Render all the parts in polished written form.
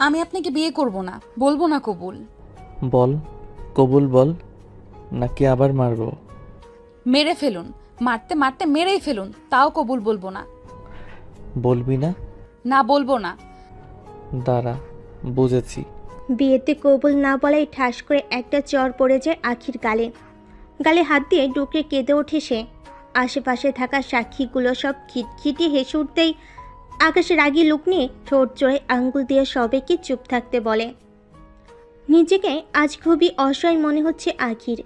আমি আপনাকে বিয়ে করব না, বলবো না কবুল। বল, কবুল বল, নাকি আবার মারবো? মেরে ফেলুন, মারতে মারতে মেরেই ফেলুন, তাও কবুল বলবো না। বলবি না? না, বলবো না। দাঁড়া, বুঝেছি। বিয়েতে কবুল না বলাই ঠাস করে একটা চর পড়ে যায় আখির গালে। গালে হাত দিয়ে ডুকরে কেঁদে ওঠে সে। আশেপাশে থাকা সাক্ষীগুলো সব খিটখিটি হেসে উঠতেই আকাশের রাগী লুক নিয়ে ঠোঁট জোড়ে আঙ্গুল দিয়ে সবাইকে চুপ থাকতে বলে। নিজেকে আজ খুবই অসহায় মনে হচ্ছে আখির।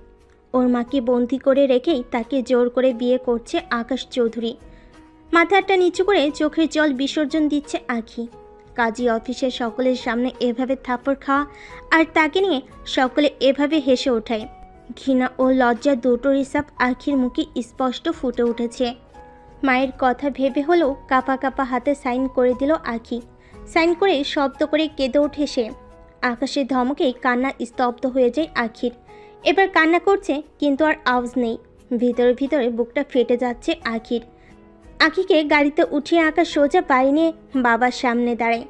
ওর মাকে বন্দি করে রেখেই তাকে জোর করে বিয়ে করছে আকাশ চৌধুরী। মাথাটা নিচু করে চোখের জল বিসর্জন দিচ্ছে আখি। কাজী অফিসের সকলের সামনে এভাবে থাপ্পড় খাওয়া আর তাকে নিয়ে সকলে এভাবে হেসে ওঠায়। ঘৃণা ও লজ্জা দুটোর হিসাব আখির মুখে স্পষ্ট ফুটে উঠেছে। মায়ের কথা ভেবে হলেও কাঁপা কাঁপা হাতে সাইন করে দিল আখি। সাইন করে শব্দ করে কেঁদে ওঠে সে। আকাশের ধমকেই কান্না স্তব্ধ হয়ে যায় আখির। এবার কান্না করছে কিন্তু আর আওয়াজ নেই। ভিতরে ভিতরে বুকটা ফেটে যাচ্ছে আখির। আখিকে গাড়িতে উঠিয়ে আকাশ সোজা বাড়ি নিয়ে বাবার সামনে দাঁড়ায়।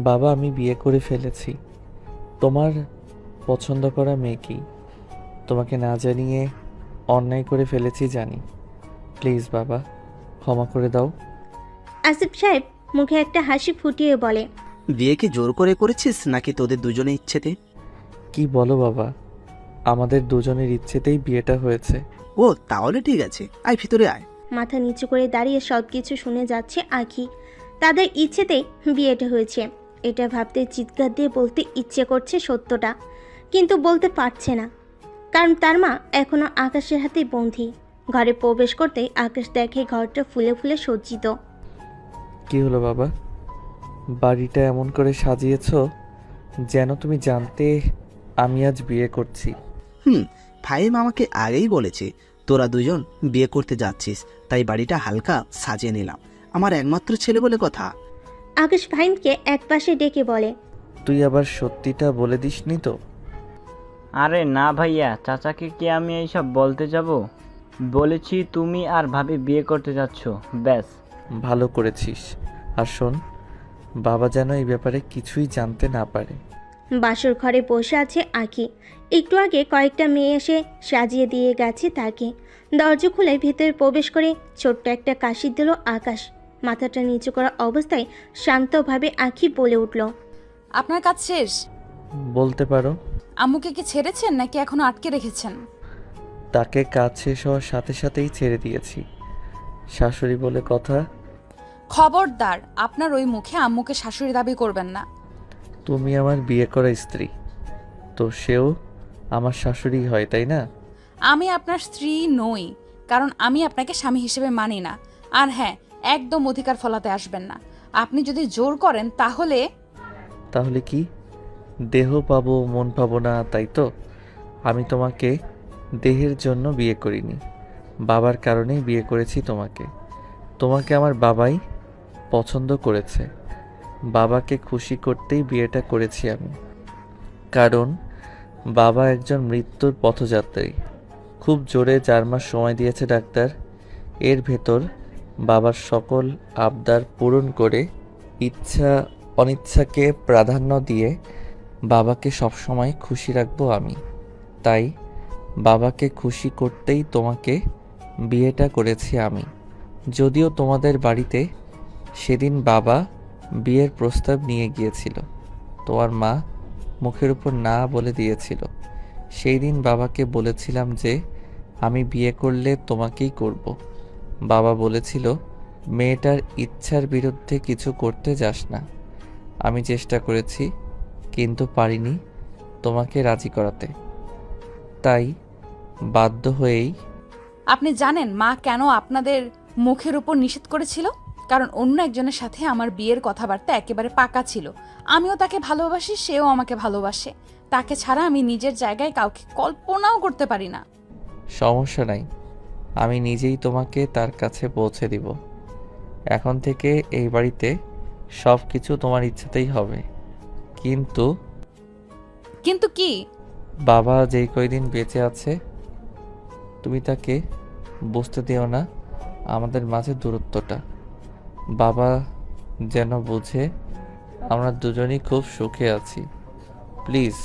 বাবা, আমি বিয়ে করে ফেলেছি। তোমার পছন্দ করা মেয়েকেই। তোমাকে না জানিয়ে অন্যায় করে ফেলেছি জানি। প্লিজ বাবা, ক্ষমা করে দাও। আসিফ সাহেব মুখে একটা হাসি ফুটিয়ে বলে, বিয়ে কি জোর করে করেছিস নাকি তোদের দুজনের ইচ্ছেতে? কি বলো বাবা, আমাদের দুজনের ইচ্ছেতেই বিয়েটা হয়েছে। ও তাহলে ঠিক আছে, আয় ভিতরে আয়। মাথা নিচু করে দাঁড়িয়ে সব কিছু শুনে যাচ্ছে আখি। তাদের ইচ্ছেতেই বিয়েটা হয়েছে, এটা ভাবতে চিৎকার দিয়ে বলতে ইচ্ছে করছে সত্যটা, কিন্তু বলতে পারছে না, কারণ তার মা এখনো আকাশের হাতে বন্দী। ঘরে প্রবেশ করতেই আকাশ দেখে ঘরটা ফুলে ফুলে সজ্জিত। কি হলো বাবা, বাড়িটা এমন করে সাজিয়েছো যেন তুমি জানতে আমি আজ বিয়ে করছি। ফাহিম আমাকে আগেই বলেছে তোরা দুজন বিয়ে করতে যাচ্ছিস, তাই বাড়িটা হালকা সাজিয়ে নিলাম। আমার একমাত্র ছেলে বলে কথা। আকাশ ফাহিমকে একপাশে ডেকে বলে, তুই আবার সত্যিটা বলে দিসনি তো? আরে না ভাইয়া, চাচাকে কি আমি এইসব বলতে যাব? বলেছি তুমি আর ভাবি বিয়ে করতে যাচ্ছ, ব্যাস। ভালো করেছিস। আর শোন, বাবা যেন এই ব্যাপারে কিছুই জানতে না পারে। বাসর ঘরে বসে আছে আখি। একটু আগে কয়েকটা মেয়ে এসে সাজিয়ে দিয়ে গেছে তাকে। দরজা খুলে ভেতরে প্রবেশ করে ছোট্ট একটা কাশি দিল আকাশ। মাথাটা নিচু করা অবস্থায় শান্তভাবে আখি বলে উঠল, আপনার কাজ শেষ? বলতে পারো। আম্মুকে কি ছেড়েছেন নাকি এখনো আটকে রেখেছেন? তাকে কাজ শেষ হওয়ার সাথে সাথেই ছেড়ে দিয়েছি। শাশুড়ি বলে কথা। খবরদার, আপনার ওই মুখে আম্মুকে শাশুড়ি দাবি করবেন না। তুমি আমার বিয়ে করা স্ত্রী, তো সেও আমার শাশুড়ি হয়, তাই না? আমি আপনার স্ত্রী নই, কারণ আমি আপনাকে স্বামী হিসেবে মানি না। আর হ্যাঁ, একদম অধিকার ফলাতে আসবেন না। আপনি যদি জোর করেন তাহলে। তাহলে কি? দেহ পাবো, মন পাবো না, তাই তো? আমি তোমাকে দেহের জন্য বিয়ে করিনি, বাবার কারণেই বিয়ে করেছি তোমাকে। তোমাকে আমার বাবাই পছন্দ করেছে। বাবাকে খুশি করতেই বিয়েটা করেছি আমি। কারণ বাবা একজন মৃত্যুর পথযাত্রী। খুব জোরে 4 মাস সময় দিয়েছে ডাক্তার। এর ভেতর বাবার সকল আবদার পূরণ করে ইচ্ছা অনিচ্ছাকে প্রাধান্য দিয়ে বাবাকে সবসময় খুশি রাখবো আমি। তাই বাবাকে খুশি করতেই তোমাকে বিয়েটা করেছি আমি। যদিও তোমাদের বাড়িতে সেদিন বাবা বিয়ের প্রস্তাব নিয়ে গিয়েছিল, তোমার মা মুখের উপর না বলে দিয়েছিল। সেই দিন বাবাকে বলেছিলাম যে আমি বিয়ে করলে তোমাকেই করব। বাবা বলেছিল মেয়েটার ইচ্ছার বিরুদ্ধে কিছু করতে যাস না। আমি চেষ্টা করেছি কিন্তু পারিনি তোমাকে রাজি করাতে, তাই বাধ্য হয়েই। আপনি জানেন মা কেন আপনাদের মুখের উপর নিষেধ করেছিল? কারণ অন্য একজনের সাথে আমার বিয়ের কথাবার্তা একেবারে পাকা ছিল। আমিও তাকে ভালোবাসি, সেও আমাকে ভালোবাসে। তাকে ছাড়া আমি নিজের জায়গায় কাউকে কল্পনাও করতে পারি না। সমস্যা নাই, আমি নিজেই তোমাকে তার কাছে পৌঁছে দিব। এখন থেকে এই বাড়িতে সব কিছু তোমার ইচ্ছাতেই হবে। কিন্তু কিন্তু কি? বাবা যেই কয়দিন বেঁচে আছে তুমি তাকে বুঝতে দিও না আমাদের মাঝে দূরত্বটা। বাবা যেন বুঝে আমরা দুজনই খুব সুখে আছি। প্লিজ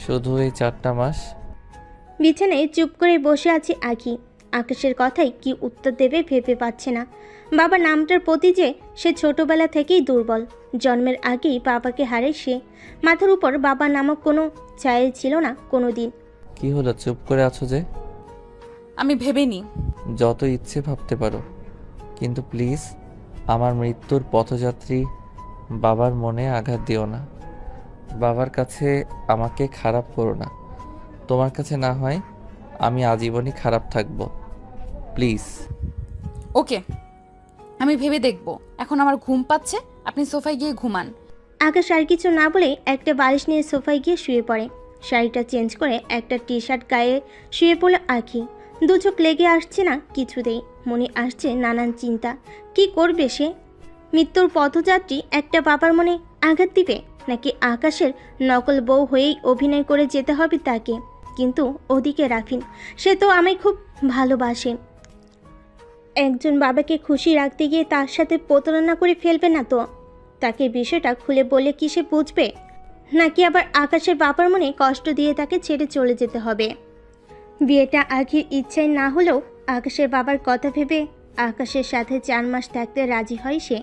শুধু এই 4টা মাস। বিছানায় চুপ করে বসে আছে আঁখি। আকাশের কথায় কি উত্তর দেবে ভেবে পাচ্ছে না। বাবা নামটার প্রতি যে সে ছোটবেলা থেকেই দুর্বল। জন্মের আগেই বাবাকে হারায় সে। মাথার উপর বাবা নামক কোনো ছায়া ছিল না কোনো দিন। কি হলো, চুপ করে আছো যে? আমি ভেবেনি। যত ইচ্ছে ভাবতে পারো, কিন্তু প্লিজ আমার মৃত্যুর পথযাত্রী বাবার মনে আঘাত দিও না। বাবার কাছে আমাকে খারাপ করো না। তোমার কাছে না হয় আমি আজীবনই খারাপ থাকবো। প্লিজ। ওকে, আমি ভেবে দেখব। এখন আমার ঘুম পাচ্ছে, আপনি সোফায় গিয়ে ঘুমান। আকাশ আর কিছু না বলে একটা বালিশ নিয়ে সোফায় গিয়ে শুয়ে পড়ে। শাড়িটা চেঞ্জ করে একটা টি শার্ট গায়ে শুয়ে পড়ল আঁখি। দু চোখ লেগে আসছে না কিছুতেই। মনে আসছে নানান চিন্তা। কি করবে সে? মৃত্যুর পথযাত্রী একটা বাবার মনে আঘাত দিবে, নাকি আকাশের নকল বউ হয়েই অভিনয় করে যেতে হবে তাকে? কিন্তু ওদিকে রাফিন, সে তো আমায় খুব ভালোবাসে। একজন বাবাকে খুশি রাখতে গিয়ে তার সাথে প্রতারণা করে ফেলবে না তো? তাকে বিষয়টা খুলে বলে কি সে বুঝবে, নাকি আবার আকাশের বাবার মনে কষ্ট দিয়ে তাকে ছেড়ে চলে যেতে হবে? বিয়েটা আখির ইচ্ছায় না হলেও আকাশের বাবার কথা ভেবে আকাশের সাথে 4 মাস থাকতে রাজি হয় সে।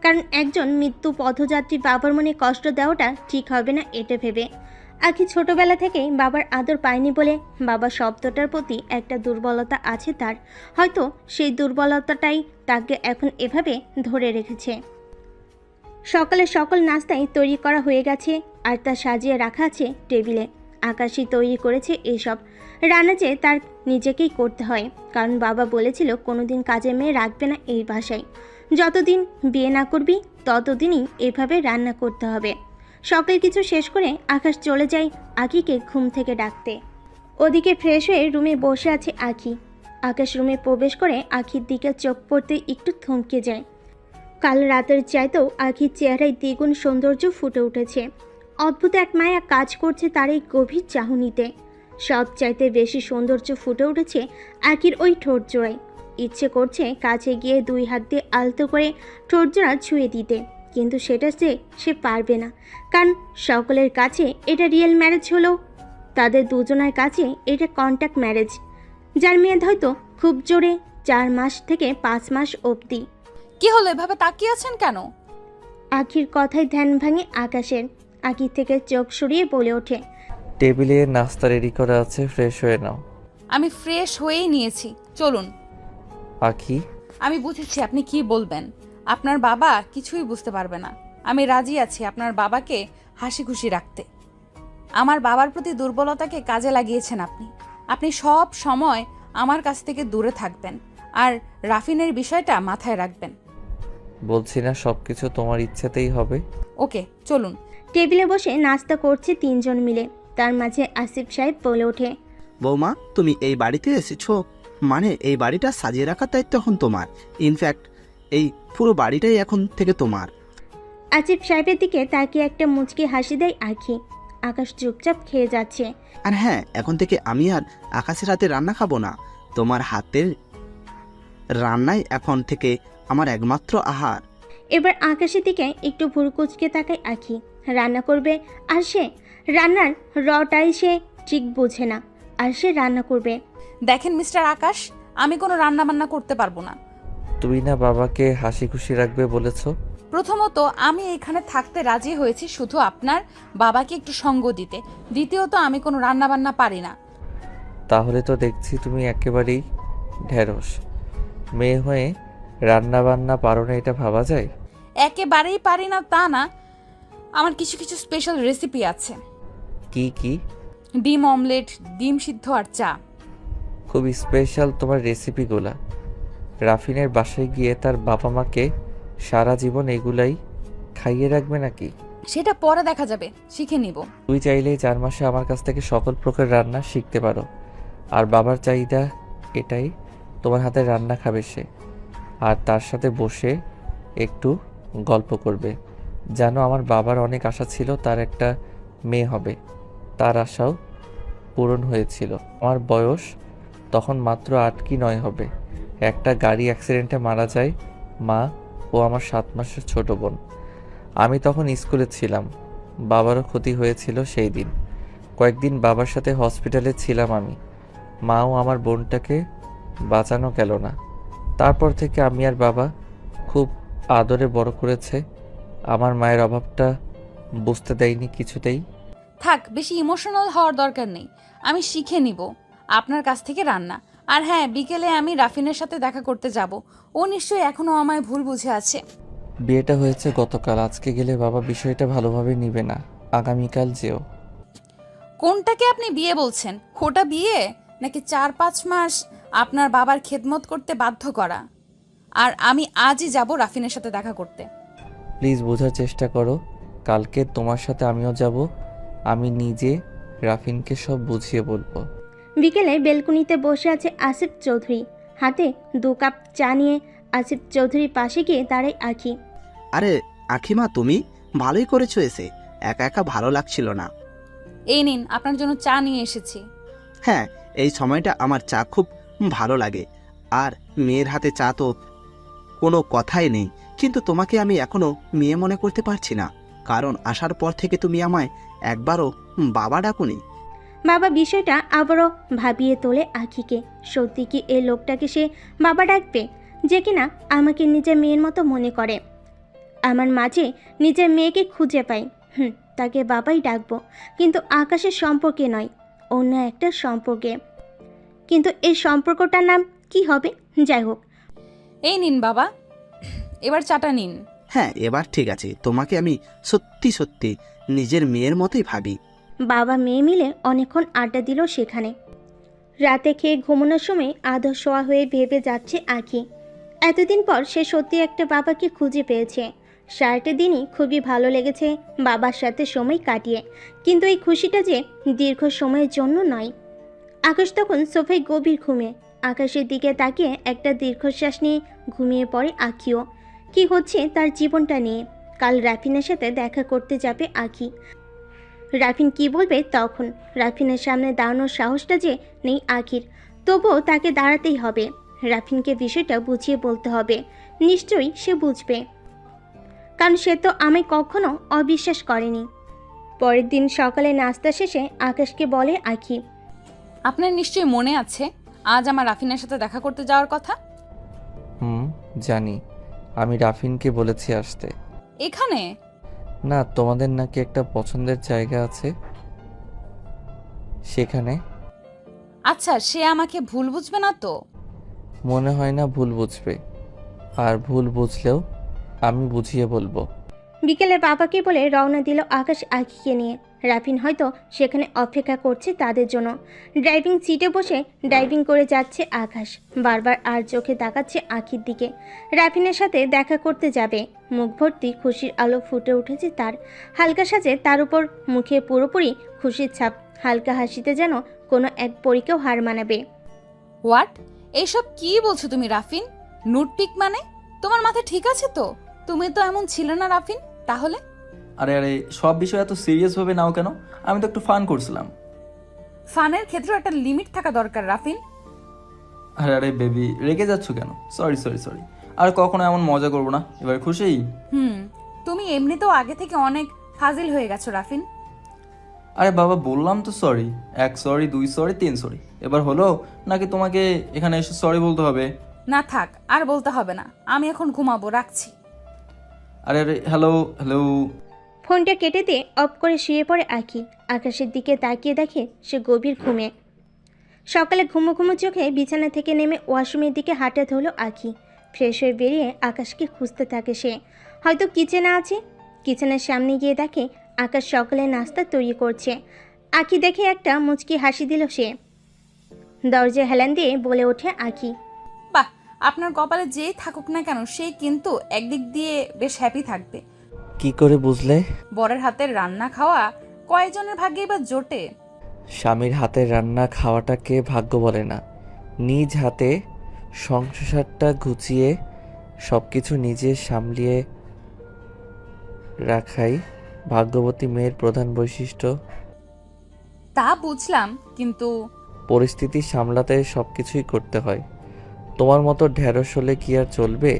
কারণ একজন মৃত্যু পথযাত্রী বাবার মনে কষ্ট দেওয়াটা ঠিক হবে না এটা ভেবে। আখি ছোটবেলা থেকেই বাবার আদর পায়নি বলে বাবা শব্দটার প্রতি একটা দুর্বলতা আছে তার। হয়তো সেই দুর্বলতাটাই তাকে এখন এভাবে ধরে রেখেছে। সকালে সকল নাস্তাই তৈরি করা হয়ে গেছে আর তা সাজিয়ে রাখা আছে টেবিলে। আকাশই তৈরি করেছে এসব রান্না, যে তার নিজেকেই করতে হয়, কারণ বাবা বলেছিল কোনোদিন কাজের মেয়ে রাখবে না এই বাসায়। যতদিন বিয়ে না করবি ততদিনই এভাবে রান্না করতে হবে। সকল কিছু শেষ করে আকাশ চলে যায় আখিকে ঘুম থেকে ডাকতে। ওদিকে ফ্রেশ হয়ে রুমে বসে আছে আখি। আকাশ রুমে প্রবেশ করে আখির দিকে চোখ পড়তে একটু থমকে যায়। কাল রাতের চাইতেও আখির চেহারায় দ্বিগুণ সৌন্দর্য ফুটে উঠেছে। অদ্ভুত এক মায়া কাজ করছে তার এই গভীর চাহনিতে। সব চাইতে বেশি সৌন্দর্য ফুটে উঠেছে আখির ওই ঠোঁট জোড়ায়। ইচ্ছে করছে কাছে গিয়ে 2 হাত দিয়ে আলতো করে ঠোঁট জোড়া ছুঁয়ে দিতে, কিন্তু সেটা সে পারবে না। কারণ সকলের কাছে এটা রিয়েল ম্যারেজ হলো, তাদের দুজনের কাছে এটা কন্ট্যাক্ট ম্যারেজ, যার মেয়াদ হয়তো খুব জোরে 4 মাস থেকে 5 মাস অবধি। কি হলো, এভাবে তাকিয়ে আছেন কেন? আখির কথায় ধ্যান ভাঙে আকাশের। আখির থেকে চোখ সরিয়ে বলে ওঠে, টেবিলে নাস্তা রেডি করা আছে, ফ্রেশ হয়ে নাও। আমি ফ্রেশ হয়েই নিয়েছি, চলুন। আখি, আমি বুঝেছি আপনি কি বলবেন। আপনার বাবা কিছুই বুঝতে পারবে না। আমি রাজি আছি আপনার বাবাকে হাসি খুশি রাখতে। আমার বাবার প্রতি দুর্বলতাকে কাজে লাগিয়েছেন আপনি। আপনি সব সময় আমার কাছ থেকে দূরে থাকবেন আর রাফিনের বিষয়টা মাথায় রাখবেন। বলছি না সবকিছু তোমার ইচ্ছাতেই হবে। ওকে, চলুন। টেবিলে বসে নাস্তা করছে 3 জন মিলে। তার মাঝে আসিফ সাহেব বলে ওঠে, বৌমা, তুমি এই বাড়িতে এসেছো, মানে এই বাড়িটা সাজিয়ে রাখার দায়িত্ব এখন তোমার। ইনফ্যাক্ট এই পুরো বাড়িটাই এখন থেকে তোমার। আসিফ সাহেবের দিকে তাকিয়ে একটা মুচকি হাসি দেয় আখি। আকাশ চুপচাপ খেয়ে যাচ্ছে। আর হ্যাঁ, এখন থেকে আমি আর আকাশের হাতে রান্না খাবো না। তোমার হাতের রান্নাই এখন থেকে আমার একমাত্র আহার। এবার আকাশের দিকে একটু ভুরকুচকে তাকায় আখি। রান্না করবে আর সে রান্নার রটাই সে ঠিক বোঝে না, আর সে রান্না করবে। দেখেন মিস্টার আকাশ, আমি কোনো রান্না বান্না করতে পারবো না। তুমি না বাবাকে হাসি খুশি রাখবে বলেছো? প্রথমত, আমি এখানে থাকতে রাজি হয়েছি শুধু আপনার বাবাকে একটু সঙ্গ দিতে। দ্বিতীয়ত, আমি কোনো রান্না বান্না পারি না। তাহলে তো দেখছি তুমি একেবারেই ঢেঁড়স। মেয়ে হয়ে রান্না বান্না পারো না, এটা ভাবা যায়? একেবারেই পারি না তা না, আমার কিছু কিছু স্পেশাল রেসিপি আছে। কি কি? ডিম অমলেট, ডিম সিদ্ধ আর চা। খুব স্পেশাল তোমার রেসিপিগুলা। রাফিনের বাসায় গিয়ে তার বাবা মাকে সারা জীবন এগুলাই খাইয়ে রাখবে নাকি? সেটা পরে দেখা যাবে, শিখে নিব। তুই চাইলেই 4 মাসে আমার কাছ থেকে সকল প্রকার রান্না শিখতে পারো। আর বাবার চাহিদা এটাই, তোমার হাতে রান্না খাবে সে, আর তার সাথে বসে একটু গল্প করবে। জানো, আমার বাবার অনেক আশা ছিল তার একটা মেয়ে হবে। তার আশাও পূরণ হয়েছিল। আমার বয়স তখন মাত্র 8 কি 9 হবে। একটা গাড়ি অ্যাক্সিডেন্টে মারা যায় মা ও আমার 7 মাসের ছোট বোন। আমি তখন স্কুলে ছিলাম। বাবারও ক্ষতি হয়েছিল সেই দিন। কয়েকদিন বাবার সাথে হসপিটালে ছিলাম আমি। মাও আমার বোনটাকে বাঁচানো গেল না। তারপর থেকে আমি আর বাবা খুব আদরে বড় করেছে। আমার মায়ের অভাবটা বুঝতে দেয়নি কিছুতেই। থাক, বেশি ইমোশনাল হওয়ার দরকার নেই। আমি শিখে নিব আপনার কাছ থেকে রান্না। আর হ্যাঁ, বিকেলে আমি রাফিনের সাথে দেখা করতে যাব। ও নিশ্চয়ই এখনো আমায় ভুল বুঝে আছে। বিয়েটা হয়েছে গতকাল। আজকে গেলে বাবা বিষয়টা ভালোভাবে নিবে না। আগামীকাল যেও। কোনটাকে আপনি বিয়ে বলছেন? ওটা বিয়ে নাকি 4-5 মাস আপনার বাবার খেদমত করতে বাধ্য করা? আর আমি আজই যাব রাফিনের সাথে দেখা করতে। প্লিজ বোঝার চেষ্টা করো। কালকে তোমার সাথে আমিও যাব। আমি নিজে রাফিনকে সব বুঝিয়ে বলবো। বিকেলে বেলকুনিতে বসে আছে আসিফ চৌধুরী। হাতে 2 কাপ চা নিয়ে আসিফ চৌধুরীর পাশে গিয়ে দাঁড়ায় আখি। আরে আখিমা, তুমি ভালোই করেছো এসে, একা একা ভালো লাগছিল না। এই নিন, আপনার জন্য চা নিয়ে এসেছি। হ্যাঁ, এই সময়টা আমার চা খুব ভালো লাগে। আর মেয়ের হাতে চা তো কোনো কথাই নেই। কিন্তু তোমাকে আমি এখনো মেয়ে মনে করতে পারছি না, কারণ আসার পর থেকে তুমি আমায় একবারও বাবা ডাকুনি। বাবা বিষয়টা আবারও ভাবিয়ে তোলে আখিকে। সত্যি কি এই লোকটাকে সে বাবা ডাকবে, যে কিনা আমাকে নিজের মেয়ের মতো মনে করে? আমার মাঝে নিজের মেয়েকে খুঁজে পাই, তাকে বাবাই ডাকবো, কিন্তু আকাশের সম্পর্কে নয়, অন্য একটা সম্পর্কে। কিন্তু এই সম্পর্কটার নাম কি হবে? যাই হোক, এই নিন বাবা, এবার চাটা নিন। হ্যাঁ, এবার ঠিক আছে। তোমাকে আমি সত্যি সত্যি নিজের মেয়ের মতোই ভাবি। বাবা মেয়ে মিলে অনেকক্ষণ আড্ডা দিল সেখানে। রাতে খেয়ে ঘুমানোর সময় আধো শোয়া হয়ে ভেবে যাচ্ছে আঁখি। এতদিন পর সে সত্যি একটা বাবাকে খুঁজে পেয়েছে। সারাটা দিনই খুবই ভালো লেগেছে বাবার সাথে সময় কাটিয়ে, কিন্তু এই খুশিটা যে দীর্ঘ সময়ের জন্য নয়। আকাশ তখন সোফায় গভীর ঘুমে। আকাশের দিকে তাকিয়ে একটা দীর্ঘশ্বাস নিয়ে ঘুমিয়ে পড়ে আঁখিও। কি হচ্ছে তার জীবনটা নিয়ে? কাল রাফিনের সাথে দেখা করতে যাবে আঁখি। রাফিন কি বলবে তখন? রাফিনের সামনে দাঁড়ানোর সাহসটা যে নেই আখির, তবুও তাকে দাঁড়াতেই হবে। রাফিনকে বিষয়টা বুঝিয়ে বলতে হবে। নিশ্চয়ই সে বুঝবে, কারণ সে তো আমায় কখনো অবিশ্বাস করেনি। পরের দিন সকালে নাস্তা শেষে আকাশকে বলে আখি। আপনার নিশ্চয়ই মনে আছে আজ আমার রাফিনের সাথে দেখা করতে যাওয়ার কথা। জানি। আমি রাফিনকে বলেছি আসতে। এখানে না, তোমাদের নাকি একটা পছন্দের জায়গা আছে সেখানে। আচ্ছা, সে আমাকে ভুল বুঝবে না তো? মনে হয় না ভুল বুঝবে। আর ভুল বুঝলেও আমি বুঝিয়ে বলবো। বিকেলে বাবাকে বলে রওনা দিল আকাশ আখিকে নিয়ে। রাফিন হয়তো সেখানে অপেক্ষা করছে তাদের জন্য। ড্রাইভিং সিটে বসে ড্রাইভিং করে যাচ্ছে আকাশ, বারবার আর চোখে তাকাচ্ছে আখির দিকে। রাফিনের সাথে দেখা করতে যাবে। মুখ ভর্তি খুশির আলো ফুটে উঠেছে তার। হালকা সাজে তার উপর মুখে পুরোপুরি খুশির ছাপ। হালকা হাসিতে যেন কোনো এক পরীকেও হার মানাবে। হোয়াট? এইসব কি বলছো তুমি রাফিন? নুটপিক মানে? তোমার মাথা ঠিক আছে তো? তুমি তো এমন ছিলে না রাফিন। তাহলে আরে আরে, সব বিষয় এত সিরিয়াস ভাবে নাও কেন? আমি তো একটু ফান করছিলাম। ফানের ক্ষেত্রে একটা লিমিট থাকা দরকার রাফিন। আরে আরে বেবি, রেগে যাচ্ছ কেন? সরি সরি সরি, আর কখনো এমন মজা করবো না। এবার খুশি? তুমি এমনিতেও আগে থেকে অনেক ফাজিল হয়ে গেছো রাফিন। আরে বাবা, বললাম তো সরি। 1 sorry, 2 sorry, 3 sorry. এবার হলো নাকি তোমাকে এখানে এসে সরি বলতে হবে? না থাক, আর বলতে হবে না। আমি এখন ঘুমাবো, রাখছি। আরে আরে, হ্যালো হ্যালো। ফোনটা কেটে দিয়ে অফ করে শুয়ে পড়ে আঁকি। আকাশের দিকে তাকিয়ে দেখে সে গভীর ঘুমে। সকালে ঘুমো ঘুমো চোখে বিছানা থেকে নেমে ওয়াশরুমের দিকে হাঁটা ধরল আঁকি। ফ্রেশ হয়ে বেরিয়ে আকাশকে খুঁজতে থাকে সে। হয়তো কিচেনে আছে। কিচেনের সামনে গিয়ে দেখে আকাশ সকালে নাস্তা তৈরি করছে। আঁকি দেখে একটা মুচকি হাসি দিল সে। দরজা হেলান দিয়ে বলে ওঠে আঁকি। বাহ, আপনার কপালে যেই থাকুক না কেন সেই কিন্তু একদিক দিয়ে বেশ হ্যাপি থাকবে। কি করে বুঝলে? বরের হাতের রান্না খাওয়া কয়জনের ভাগ্যেই বা জোটে? স্বামীর হাতের রান্না খাওয়াটাকে ভাগ্য বলে না। নিজ হাতে সংসারটা গুছিয়ে সবকিছু নিজে সামলিয়ে রাখাই ভাগ্যবতী মেয়ের প্রধান বৈশিষ্ট্য। তা বুঝলাম, কিন্তু পরিস্থিতি সামলাতে সবকিছুই করতে হয়। তোমার মতো ঢেঁড়স হলে কি আর চলবে?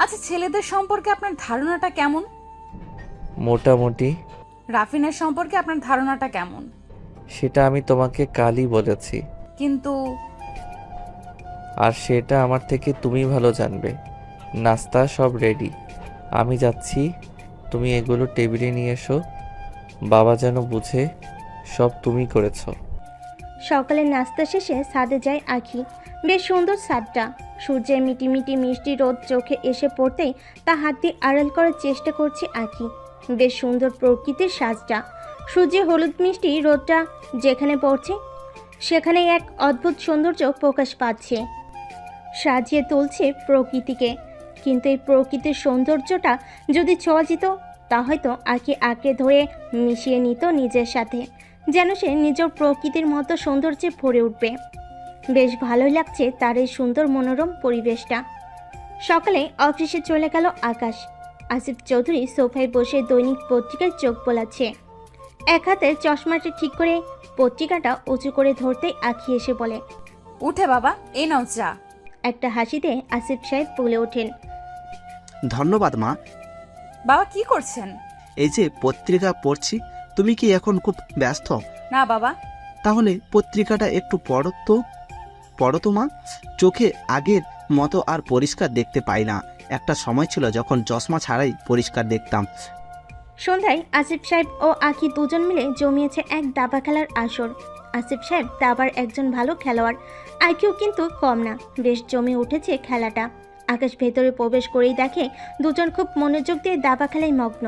আচ্ছা, ছেলেদের সম্পর্কে আপনার ধারণাটা কেমন? মোটামুটি। রাফিনের সম্পর্কে আপনার ধারণাটা কেমন? সেটা আমি তোমাকে কালই বলেছি, কিন্তু আর সেটা আমার থেকে তুমি ভালো জানবে। নাস্তা সব রেডি, আমি যাচ্ছি। তুমি এগুলো টেবিলে নিয়ে এসো। বাবা যেন বুঝে সব তুমি করেছো। সকালের নাস্তা শেষে ছাদে যায় আঁখি। বেশ সুন্দর ছাদটা। সূর্যের মিটিমিটি মিষ্টি রোদ চোখে এসে পড়তেই তা হাত দিয়ে আড়াল করার চেষ্টা করছে আঁখি। বেশ সুন্দর প্রকৃতির সাজটা। সূর্যে হলুদ মিষ্টি রোদটা যেখানে পড়ছে সেখানে এক অদ্ভুত সৌন্দর্য প্রকাশ পাচ্ছে, সাজিয়ে তুলছে প্রকৃতিকে। কিন্তু এই প্রকৃতির সৌন্দর্যটা যদি ছোঁয়া যেত তা হয়তো আঁখি আঁকড়ে ধরে মিশিয়ে নিত নিজের সাথে, যেন সে নিজের প্রকৃতির মতো সৌন্দর্যে ভরে উঠবে। বেশ ভালোই লাগছে তার এই সুন্দর মনোরম পরিবেশটা। সকালে অফিসে চলে গেল আকাশ। আসিফ চৌধুরী সোফায় বসে দৈনিক পত্রিকায় চোখ বোলাচ্ছে। এক হাতে চশমাটা ঠিক করে পত্রিকাটা উঁচু করে ধরতেই আঁখি এসে বলে, উঠে বাবা, এই নাও চা। একটা হাসিতে আসিফ সাহেব বলে ওঠেন, ধন্যবাদ মা। বাবা কি করছেন? এই যে পত্রিকা পড়ছি। তুমি কি এখন খুব ব্যস্ত? না বাবা। তাহলে পত্রিকাটা একটু পড়ো তো মা। চোখে আগের মতো আর পরিষ্কার দেখতে পাই না। একটা সময় ছিল যখন চশমা ছাড়াই পরিষ্কার দেখতাম। সন্ধ্যায় আসিফ সাহেব ও আঁখি দুজন মিলে জমিয়েছে এক দাবা খেলার আসর। আসিফ সাহেব দাবার একজন ভালো খেলোয়াড়, আইকিউ কিন্তু কম না। বেশ জমে উঠেছে খেলাটা। আকাশ ভেতরে প্রবেশ করেই দেখে দুজন খুব মনোযোগ দিয়ে দাবা খেলায় মগ্ন।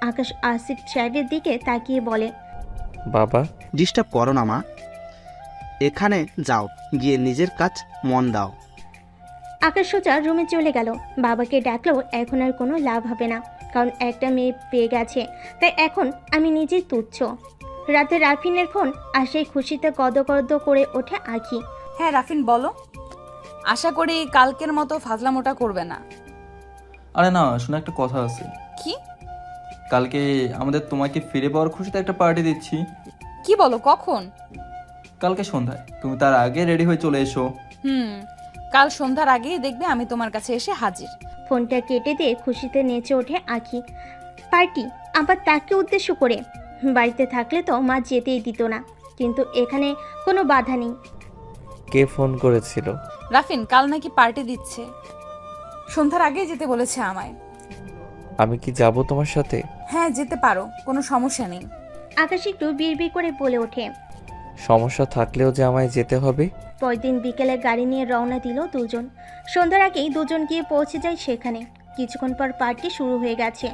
আকাশ আসিফ সাহেবের দিকে তাকিয়ে বলে, বাবা, ডিস্টার্ব করো না মা। এখানে যাও, গিয়ে নিজের কাজ মন দাও। আকাশ সোজা রুমে চলে গেল। বাবাকে ডাকলেও এখন আর কোনো লাভ হবে না, কারণ একটা মেয়ে পেয়ে গেছে। তাই এখন আমি নিজেই তুচ্ছ। রাতে রাফিনের ফোন আসেই খুশিতে গদগদ করে ওঠে আঁখি। হ্যাঁ রাফিন বলো। আশা করি কালকের মতো ফাজলামোটা করবে না। আরে না, শোনো, একটা কথা আছে। কি? কালকে আমাদের তোমাকে ফিরে পাওয়ার খুশিতে একটা পার্টি দিচ্ছি। কি বলো, কখন? কালকে সন্ধ্যায়, তুমি তার আগে রেডি হয়ে চলে এসো। কাল সন্ধ্যার আগেই দেখবে আমি তোমার কাছে এসে হাজির। ফোনটা কেটে দিয়ে খুশিতে নেচে ওঠে আঁখি। পার্টি? আবার তাকে উদ্দেশ্য করে? বাড়িতে থাকলে তো মা যেতেই দিত না, কিন্তু এখানে কোনো বাধা নেই। কে ফোন করেছিল? রাফিন কাল নাকি পার্টি দিচ্ছে, সন্ধ্যার আগেই যেতে বলেছে আমায়। আমি কি যাব তোমার সাথে? হ্যাঁ যেতে পারো, কোনো সমস্যা নেই। আকাশ একটু বিড়বিড় করে বলে ওঠে। সমস্যা থাকলেও যে আমায় যেতে হবে? পরদিন বিকেলে গাড়ি নিয়ে রওনা দিল দুজন। সন্ধ্যার আগেই দুজন গিয়ে পৌঁছে যায় সেখানে। কিছুক্ষণ পর পার্টি শুরু হয়ে গেছে।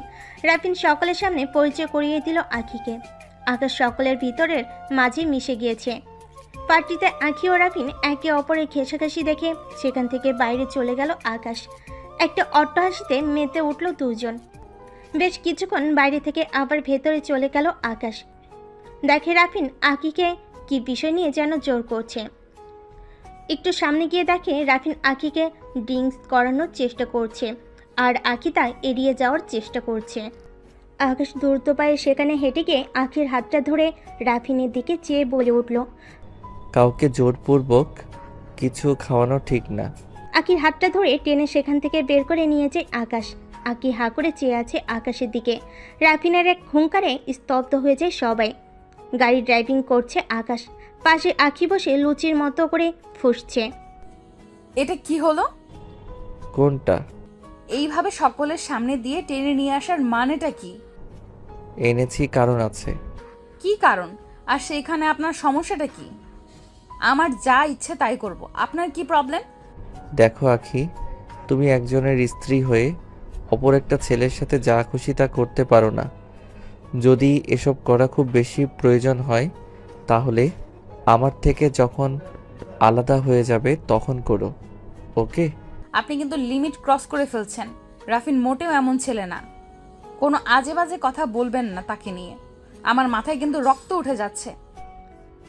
রাফিন সকলের সামনে পরিচয় করিয়ে দিল আঁখিকে। আকাশ সকলের ভিতরের মাঝে মিশে গিয়েছে। পার্টিতে আঁখি ও রাফিন একে অপরের ঘেঁষাঘেঁষি দেখে সেখান থেকে বাইরে চলে গেল আকাশ। একটা অট্টহাসিতে মেতে উঠল দুজন। বেশ কিছুক্ষণ বাইরে থেকে আবার ভেতরে চলে গেল আকাশ। দেখে রাফিন আঁখিকে কি বিষয় নিয়ে যেন জোর করছে। একটু সামনে গিয়ে দেখে রাফিন আঁখিকে ড্রিঙ্কস করানোর চেষ্টা করছে, আর আঁখি তা এড়িয়ে যাওয়ার চেষ্টা করছে। আকাশ দ্রুত পায়ে সেখানে হেঁটে গিয়ে আঁখির হাতটা ধরে রাফিনের দিকে চেয়ে বলে উঠল, কাউকে জোরপূর্বক কিছু খাওয়ানো ঠিক না। আঁখির হাতটা ধরে টেনে সেখান থেকে বের করে নিয়ে যায় আকাশ। আঁখি হাঁ করে চেয়ে আছে আকাশের দিকে। রাফিনের এক হুঙ্কারে স্তব্ধ হয়ে যায় সবাই। গাড়ি ড্রাইভিং করছে আকাশ। পাশে আঁখি বসে লুচির মতো করে ফুঁসছে। এটা কি হলো? কোনটা? এইভাবে সকলের সামনে দিয়ে টেনে নিয়ে আসার মানেটা কি? এনেছি কারণ আছে। কি কারণ? আর সেইখানে আপনার সমস্যাটা কি? আমার যা ইচ্ছে তাই করব, আপনার কি প্রবলেম? দেখো আখি, তুমি একজনের স্ত্রী হয়ে অপর একটা ছেলের সাথে যা খুশি তা করতে পারো না। যদি এসব করা খুব বেশি প্রয়োজন হয় তাহলে আমার থেকে যখন আলাদা হয়ে যাবে তখন করো, ওকে? আপনি কিন্তু লিমিট ক্রস করে ফেলছেন। রাফিন মোটেও এমন ছেলে না। কোনো আজে বাজে কথা বলবেন না তাকে নিয়ে। আমার মাথায় কিন্তু রক্ত উঠে যাচ্ছে।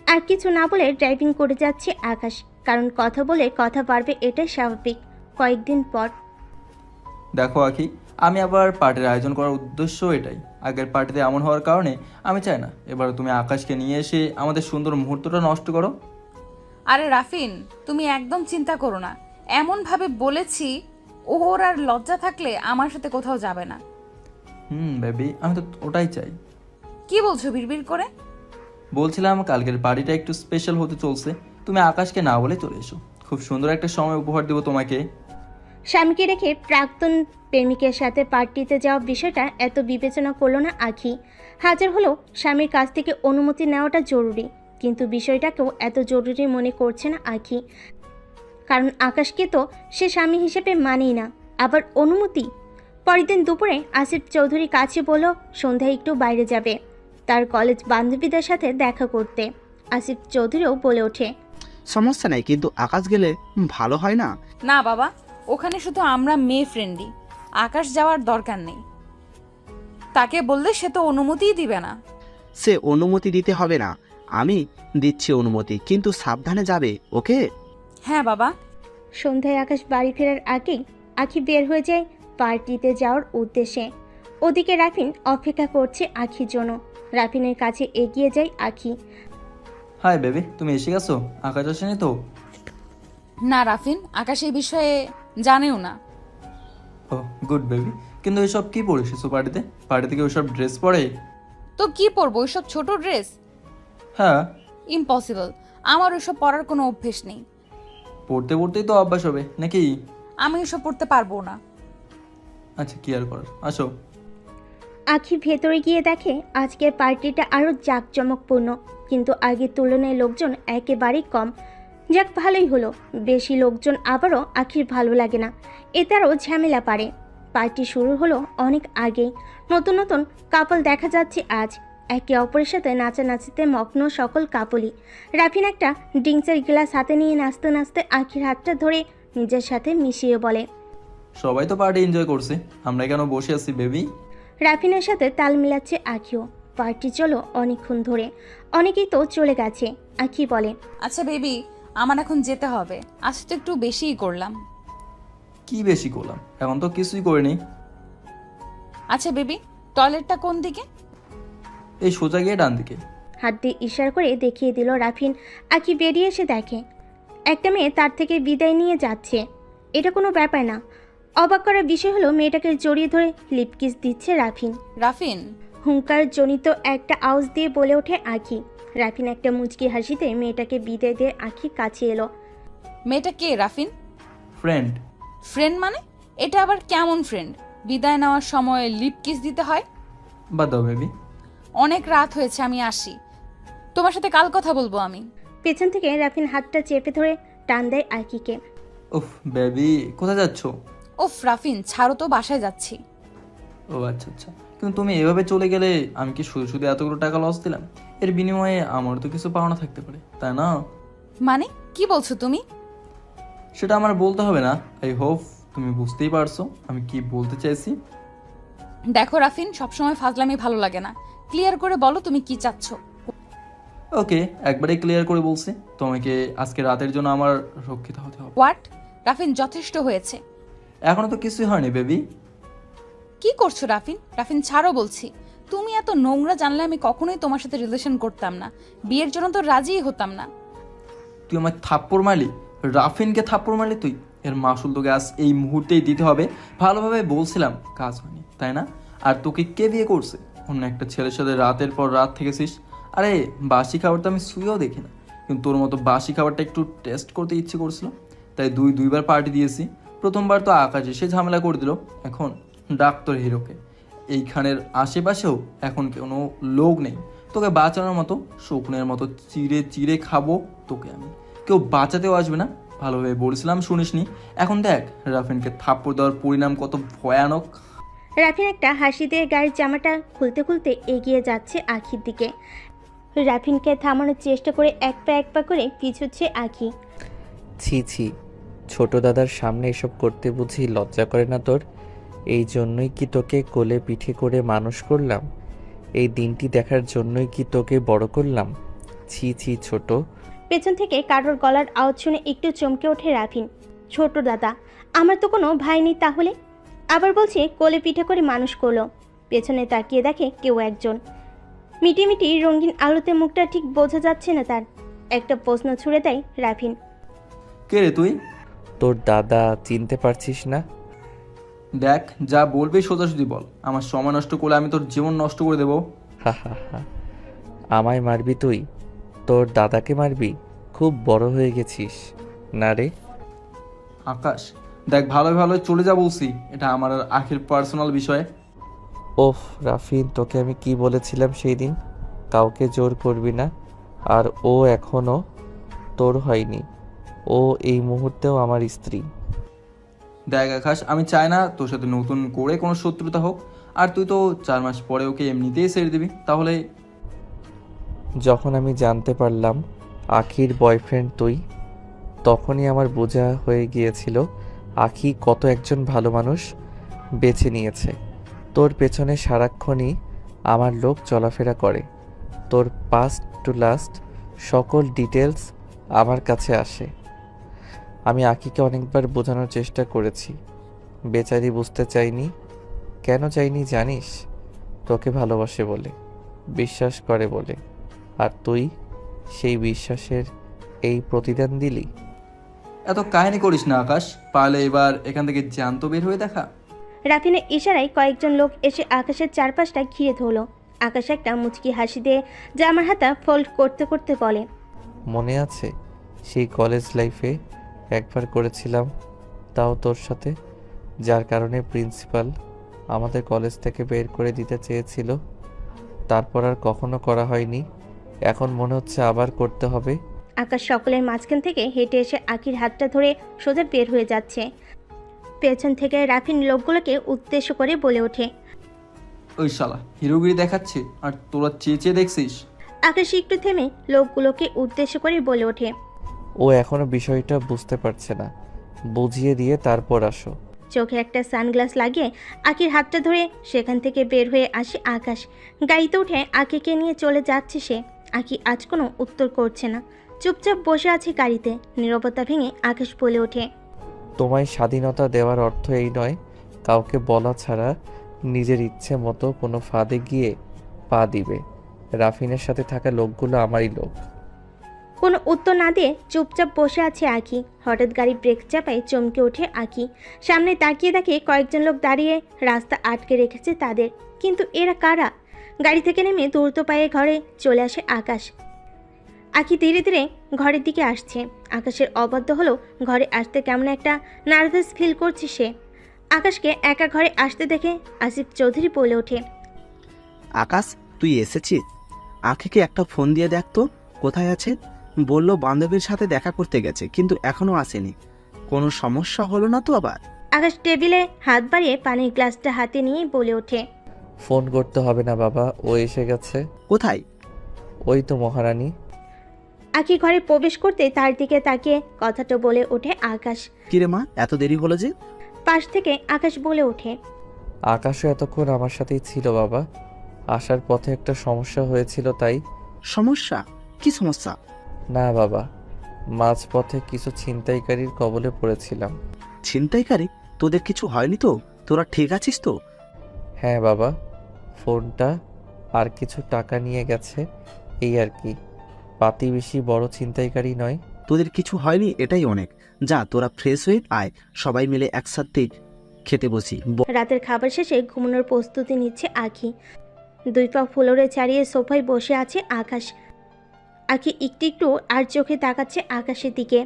আর কিছু না বলে ড্রাইভিং করে যাচ্ছে আকাশ, কারণ কথা বলে কথা বাড়বে, এটাই স্বাভাবিক। কয়েকদিন পর দেখো আখি, আমি আবার পার্টির আয়োজন করার উদ্দেশ্য এটাই। আগের পার্টিতে এমন হওয়ার কারণে আমি চাই না এবার তুমি আকাশকে নিয়ে এসে আমাদের সুন্দর মুহূর্তটা নষ্ট করো। আরে রাফিন, তুমি একদম চিন্তা করো না। এমনভাবে বলেছি, ওর আর লজ্জা থাকলে আমার সাথে কোথাও যাবে না। বেবি, আমি তো ওটাই চাই। কি বলছো বিড়বিড় করে? বলছিলাম কালকের পার্টিটা একটু স্পেশাল হতে চলছে, তুমি আকাশকে না বলে চলে এসো। খুব সুন্দর একটা সময় উপহার দেবো তোমাকে। স্বামীকে রেখে প্রাক্তন প্রেমিকের সাথে পার্টিতে যাওয়ার বিষয়টা এত বিবেচনা করলো না আখি। হাজার হলেও স্বামীর কাছ থেকে অনুমতি নেওয়াটা জরুরি, কিন্তু বিষয়টাকেও এত জরুরি মনে করছে না আখি। কারণ আকাশকে তো সে স্বামী হিসেবে মানেই না, আবার অনুমতি। পরের দিন দুপুরে আসিফ চৌধুরী কাছে বলল সন্ধ্যায় একটু বাইরে যাবে, তার কলেজ বান্ধবীদের সাথে দেখা করতে। আসিফ চৌধুরীও বলে ওঠে, সমস্যা নাই, কিন্তু আকাশ গেলে ভালো হয় না? না বাবা, ওখানে শুধু আমরা মেয়ে ফ্রেন্ডই, আকাশ যাওয়ার দরকার নেই। তাকে বললে সে তো অনুমতিই দিবে না। সে অনুমতি দিতে হবে না, আমি দিচ্ছি অনুমতি, কিন্তু সাবধানে যাবে, ওকে? হ্যাঁ বাবা। সন্ধ্যায় আকাশ বাড়ি ফেরার আগেই আখি বের হয়ে যায় পার্টিতে যাওয়ার উদ্দেশ্যে। ওদিকে রাফিন অপেক্ষা করছে আখির জন্য। রাফিনের কাছে এগিয়ে যায় আখি। হাই বেবি, তুমি এসে গেছো? আকাশ আসেনি তো? না রাফিন, আকাশ এই বিষয়ে জানেও না। ও গুড বেবি, কিন্তু এসব কি পরে এসেছো পার্টিতে? পার্টিতে কি ওইসব ড্রেস পরে? তো কি পরবো, ওইসব ছোট ড্রেস? হ্যাঁ, ইম্পসিবল, আমার ওইসব পরার কোনো অভ্যেস নেই। পড়তে পড়তেই তো অভ্যাস হবে নাকি? আমি ওইসব পড়তে পারবো না। আচ্ছা, কি আর করার, আসো। আখি ভেতরে গিয়ে দেখে আজকের পার্টিটা আরও জাঁকজমকপূর্ণ, কিন্তু আগের তুলনায় লোকজন একেবারেই কম। যাক, ভালোই হলো। বেশি লোকজন আবারও আখির ভালো লাগে না, এতে আরও ঝামেলা পারে। পার্টি শুরু হলো অনেক আগেই। নতুন নতুন কাপল দেখা যাচ্ছে আজ, একে অপরের সাথে নাচানাচিতে মগ্ন সকল কাপলই। রাফিন একটা ড্রিঙ্কসের গ্লাস হাতে নিয়ে নাচতে নাচতে আখির হাতটা ধরে নিজের সাথে মিশিয়ে বলে, সবাই তো পার্টি এনজয় করছে, আমরা কেন বসে আছি বেবি? রাফিনের সাথে তাল মিলাচ্ছে আখিও। পার্টি চলো অনেকক্ষণ ধরে, অনেকেই তো চলে গেছে। আখি বলে, আচ্ছা বেবি, আমার এখন যেতে হবে, আজ তো একটু বেশিই করলাম। কি বেশি করলাম? এখন তো কিছুই করিনি। আচ্ছা বেবি, টয়লেটটা কোন দিকে? এই সোজা গিয়ে ডান দিকে। হাত দিয়ে ইশারা করে দেখিয়ে দিল রাফিন। আখি বেরিয়ে এসে দেখে একটা মেয়ে তার থেকে বিদায় নিয়ে যাচ্ছে। এটা কোনো ব্যাপার না। অবাক করার বিষয় হলো মেয়েটাকে জড়িয়ে ধরে লিপকিস দিচ্ছে রাফিন। রাফিন। হুঙ্কার জনিত একটা আওয়াজ দিয়ে বলে ওঠে আখি। রাফিন একটা মুচকি হাসিতে মেয়েটাকে বিদায় দিয়ে আখির কাছে এলো। মেয়েটা কে রাফিন? ফ্রেন্ড। ফ্রেন্ড মানে? এটা আবার কেমন ফ্রেন্ড? বিদায় নেওয়ার সময় লিপ কিস দিতে হয়? বাদ দাও বেবি। অনেক রাত হয়েছে, আমি আসি, তোমার সাথে কাল কথা বলবো আমি। পেছন থেকে রাফিন হাতটা চেপে ধরে টান দেয় আখিকে। উফ বেবি, কোথায় যাচ্ছ? ওফ রাফিন, ছাড়ো তো, বাসায় যাচ্ছি। ও আচ্ছা আচ্ছা, কিন্তু তুমি এভাবে চলে গেলে আমি কি শুধু শুধু এতগুলো টাকা লস দিলাম? এর বিনিময়ে আমার তো কিছু পাওনা থাকতে পারে, তাই না? মানে কি বলছো তুমি? সেটা আমার বলতে হবে না। আই হোপ তুমি বুঝতেই পারছো আমি কি বলতে চাইছি। দেখো রাফিন, সবসময় ফাজলামি ভালো লাগে না, ক্লিয়ার করে বলো তুমি কি চাচ্ছ। ওকে, একবারে ক্লিয়ার করে বলছি, তোমাকে আজকে রাতের জন্য আমার রক্ষিত হতে হবে। হোয়াট? রাফিন, যথেষ্ট হয়েছে। এখনো তো কিছুই হয়নি বেবি। কি করছো রাফিন? রাফিন ছাড়ো বলছি। তুমি এত নোংরা জানলে আমি কখনোই তোমার সাথে রিলেশন করতাম না, বিয়ের জন্য তো রাজিই হতাম না। তুই আমার থাপ্পড় মারলি, রাফিনকে থাপ্পড় মারলি তুই। এর মাসুল তোকে আজ এই মুহূর্তেই দিতে হবে। ভালোভাবে বলছিলাম, কাজ হয়নি তাই না? আর তোকে কে বিয়ে করছে? অন্য একটা ছেলের সাথে রাতের পর রাত থেকেছিস। আরে বাসি খাবার তো আমি শুয়েও দেখি না, কিন্তু তোর মতো বাসি খাবারটা একটু টেস্ট করতে ইচ্ছে করছিল, তাই দুইবার পার্টি দিয়েছি। প্রথমবার তো আকাশ এসে ঝামেলা করে দিল, এখন ডাক্তার হিরোকে। এইখানের আশেপাশেও এখন কোনো লোক নেই তোকে বাঁচানোর মতো। শুকনের মতো চিড়ে চিড়ে খাবো তোকে আমি, কেউ বাঁচাতেও আসবে না। ভালোভাবে বলছিলাম, শুনিসনি। এখন দেখ রাফিনকে থাপ্পড় দেওয়ার পরিণাম কত ভয়ানক। রাফিন একটা হাসি দিয়ে গায়ের জামাটা খুলতে খুলতে এগিয়ে যাচ্ছে আখির দিকে। রাফিনকে থামানোর চেষ্টা করে এক পা করে পিছুচ্ছে আখি। ছি ছি, ছোট দাদার সামনে এসব করতে বুঝি লজ্জা করে না তোর? এই জন্যই কি তোকে কোলে পিঠে করে মানুষ করলাম? এই দিনটি দেখার জন্যই কি তোকে বড় করলাম? ছি ছি ছোট। পেছন থেকে কারোর গলার আওয়াজ শুনে একটু চমকে ওঠে রাফিন। ছোট দাদা? আমার তো কোনো ভাই নেই তাহলে? আবার বলছে কোলে পিঠে করে মানুষ করলো। পেছনে তাকিয়ে দেখে কেউ একজন। মিটি মিটি রঙিন আলোতে মুখটা ঠিক বোঝা যাচ্ছে না তার। একটা প্রশ্ন ছুড়ে দেয় রাফিন। কে রে তুই? তোর দাদা, চিনতে পারছিস না? দেখ, যা বলবি সোজাসুজি বল। আমার সময় নষ্ট করলে আমি তোর জীবন নষ্ট করে দেবো। হা হা হা। আমায় মারবি তুই? তোর দাদাকে মারবি? খুব বড় হয়ে গেছিস না রে? আকাশ, দেখ, ভালো ভালো চলে যা বলছি। এটা আমার আর আখির পার্সোনাল বিষয়। ওহ রাফিন, তোকে আমি কি বলেছিলাম সেই দিন? কাউকে জোর করবি না। আর ও এখনো তোর হয়নি। ও এই মুহূর্তেও আমার স্ত্রী। দেখ আকাশ, আমি চাই না তোর সাথে নতুন করে কোনো শত্রুতা হোক। আর তুই তো 4 মাস পরে ওকে এমনিতেই ছেড়ে দিবি, তাহলে? যখন আমি জানতে পারলাম আখির বয়ফ্রেন্ড তুই, তখনই আমার বোঝা হয়ে গিয়েছিল আখি কত একজন ভালো মানুষ বেছে নিয়েছে। তোর পেছনে সারাক্ষণই আমার লোক চলাফেরা করে। তোর পাস্ট টু লাস্ট সকল ডিটেলস আমার কাছে আসে। আমি আখিকে অনেকবার বোঝানোর চেষ্টা করেছি, বেচারি বুঝতে চাইনি। কেন চাইনি জানিস? তোকে ভালোবাসে বলে, বিশ্বাস করে বলে। আর তুই সেই বিশ্বাসের এই প্রতিদান দিলি। এত কাহিনী করিস না আকাশ, পারলে এবার এখান থেকে জ্যান্ত বের হয়ে দেখা। রাফিনের ইশারায় কয়েকজন লোক এসে আকাশের চারপাশটা ঘিরে ধরল। আকাশ একটা মুচকি হাসি দিয়ে জামার হাতা ফোল্ড করতে করতে বলে, মনে আছে সেই কলেজ লাইফে একবার করেছিলাম, তাও তোর সাথে, যার কারণে প্রিন্সিপাল আমাদের কলেজ থেকে বের করে দিতে চেয়েছিল। তারপর আর কখনো করা হয়নি। এখন মনে হচ্ছে আবার করতে হবে। আকাশ সকলের মাঝখান থেকে হেঁটে এসে আখির হাতটা ধরে সোজা বের হয়ে যাচ্ছে। পেছন থেকে রাফিন লোকগুলোকে উদ্দেশ্য করে বলে ওঠে, ওই শালা হিরোগিরি দেখাচ্ছে আর তোরা চেয়ে চেয়ে দেখছিস। আকাশ একটু থেমে লোকগুলোকে উদ্দেশ্য করে বলে ওঠে, ও এখনো বিষয়টা বুঝতে পারছে না, বুঝিয়ে দিয়ে তারপর আসো। চোখে একটা সানগ্লাস লাগিয়ে আখির হাতটা ধরে সেখান থেকে বের হয়ে আসে আকাশ। গাড়িতে উঠে আখিকে নিয়ে চলে যাচ্ছে সে। আখি আজ কোনো উত্তর করছে না, চুপচাপ বসে আছে গাড়িতে। নীরবতা ভেঙে আকাশ বলে ওঠে, তোমায় স্বাধীনতা দেওয়ার অর্থ এই নয় কাউকে বলা ছাড়া নিজের ইচ্ছে মতো কোনো ফাঁদে গিয়ে পা দিবে। রাফিনের সাথে থাকা লোকগুলো আমারই লোক। কোনো উত্তর না দিয়ে চুপচাপ বসে আছে আঁকি। হঠাৎ গাড়ি ব্রেক চাপায় চমকে ওঠে আঁকি। সামনে তাকিয়ে দেখে কয়েকজন লোক দাঁড়িয়ে রাস্তা আটকে রেখেছে তাদের। কিন্তু এরা কারা? গাড়ি থেকে নেমে দ্রুত পায়ে ঘরে চলে আসে আকাশ। আঁকি ধীরে ধীরে ঘরের দিকে আসছে। আকাশের অবাধ্য হলো ঘরে আসতে কেমন একটা নার্ভাস ফিল করছে সে। আকাশকে একা ঘরে আসতে দেখে আসিফ চৌধুরী বলে ওঠে, আকাশ, তুই এসেছিস? আখিকে একটা ফোন দিয়ে দেখ তো কোথায় আছে। বলল বান্ধবীর সাথে দেখা করতে গেছে, কিন্তু এখনো আসেনি। কোনো সমস্যা হলো না তো আবার? আকাশ টেবিলে হাত বাড়িয়ে পানির গ্লাসটা হাতে নিয়ে বলে ওঠে, ফোন করতে হবে না বাবা, ও এসে গেছে। কোথায়? ওই তো মহারানী। আঁকি ঘরে প্রবেশ করতে তার দিকে তাকিয়ে কথাটা বলে ওঠে আকাশ। কিরে মা, এত দেরি হলো যে? পাশ থেকে আকাশ বলে ওঠে, আকাশও এতক্ষণ আমার সাথেই ছিল বাবা। আসার পথে একটা সমস্যা হয়েছিল তাই। সমস্যা? কি সমস্যা? না বাবা, মাঝপথে কিছু ছিনতাইকারীর কবলে পড়েছিলাম। ছিনতাইকারী? তোদের কিছু হয়নি তো? তোরা ঠিক আছিস তো? হ্যাঁ বাবা, ফোনটা আর কিছু টাকা নিয়ে গেছে, এই আর কি। পাতি বেশি বড় ছিনতাইকারী নয়। তোদের কিছু হয়নি, এটাই অনেক। যা, তোরা ফ্রেশ হয়ে আয়, সবাই মিলে একসাথে খেতে বসি। রাতের খাবার শেষে ঘুমানোর প্রস্তুতি নিচ্ছে আঁকি। 2 পা ফ্লোরে ছাড়িয়ে সোফায় বসে আছে আকাশ। আঁকি একটু একটু আর চোখে তাকাচ্ছে আকাশের দিকে।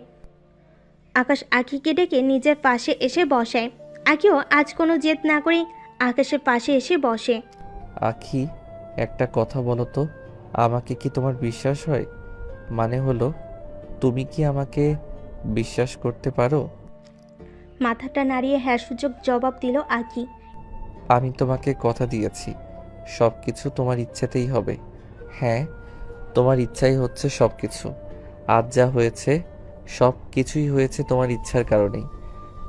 আকাশ আঁকিকে ডেকে নিজের পাশে এসে বসায়। আঁকিও আজ কোনো জেদ না করে আকাশের পাশে এসে বসে। আখি, একটা কথা বলো তো, আমাকে কি তোমার বিশ্বাস হয়? মানে হলো, তুমি কি আমাকে বিশ্বাস করতে পারো? মাথাটা নাড়িয়ে হ্যাঁ সূচক জবাব দিল আঁকি। আমি তোমাকে কথা দিয়েছি, সব কিছু তোমার ইচ্ছেতেই হবে। হ্যাঁ, তোমার ইচ্ছাই হচ্ছে সব কিছু। আজ যা হয়েছে সব কিছুই হয়েছে তোমার ইচ্ছার কারণেই।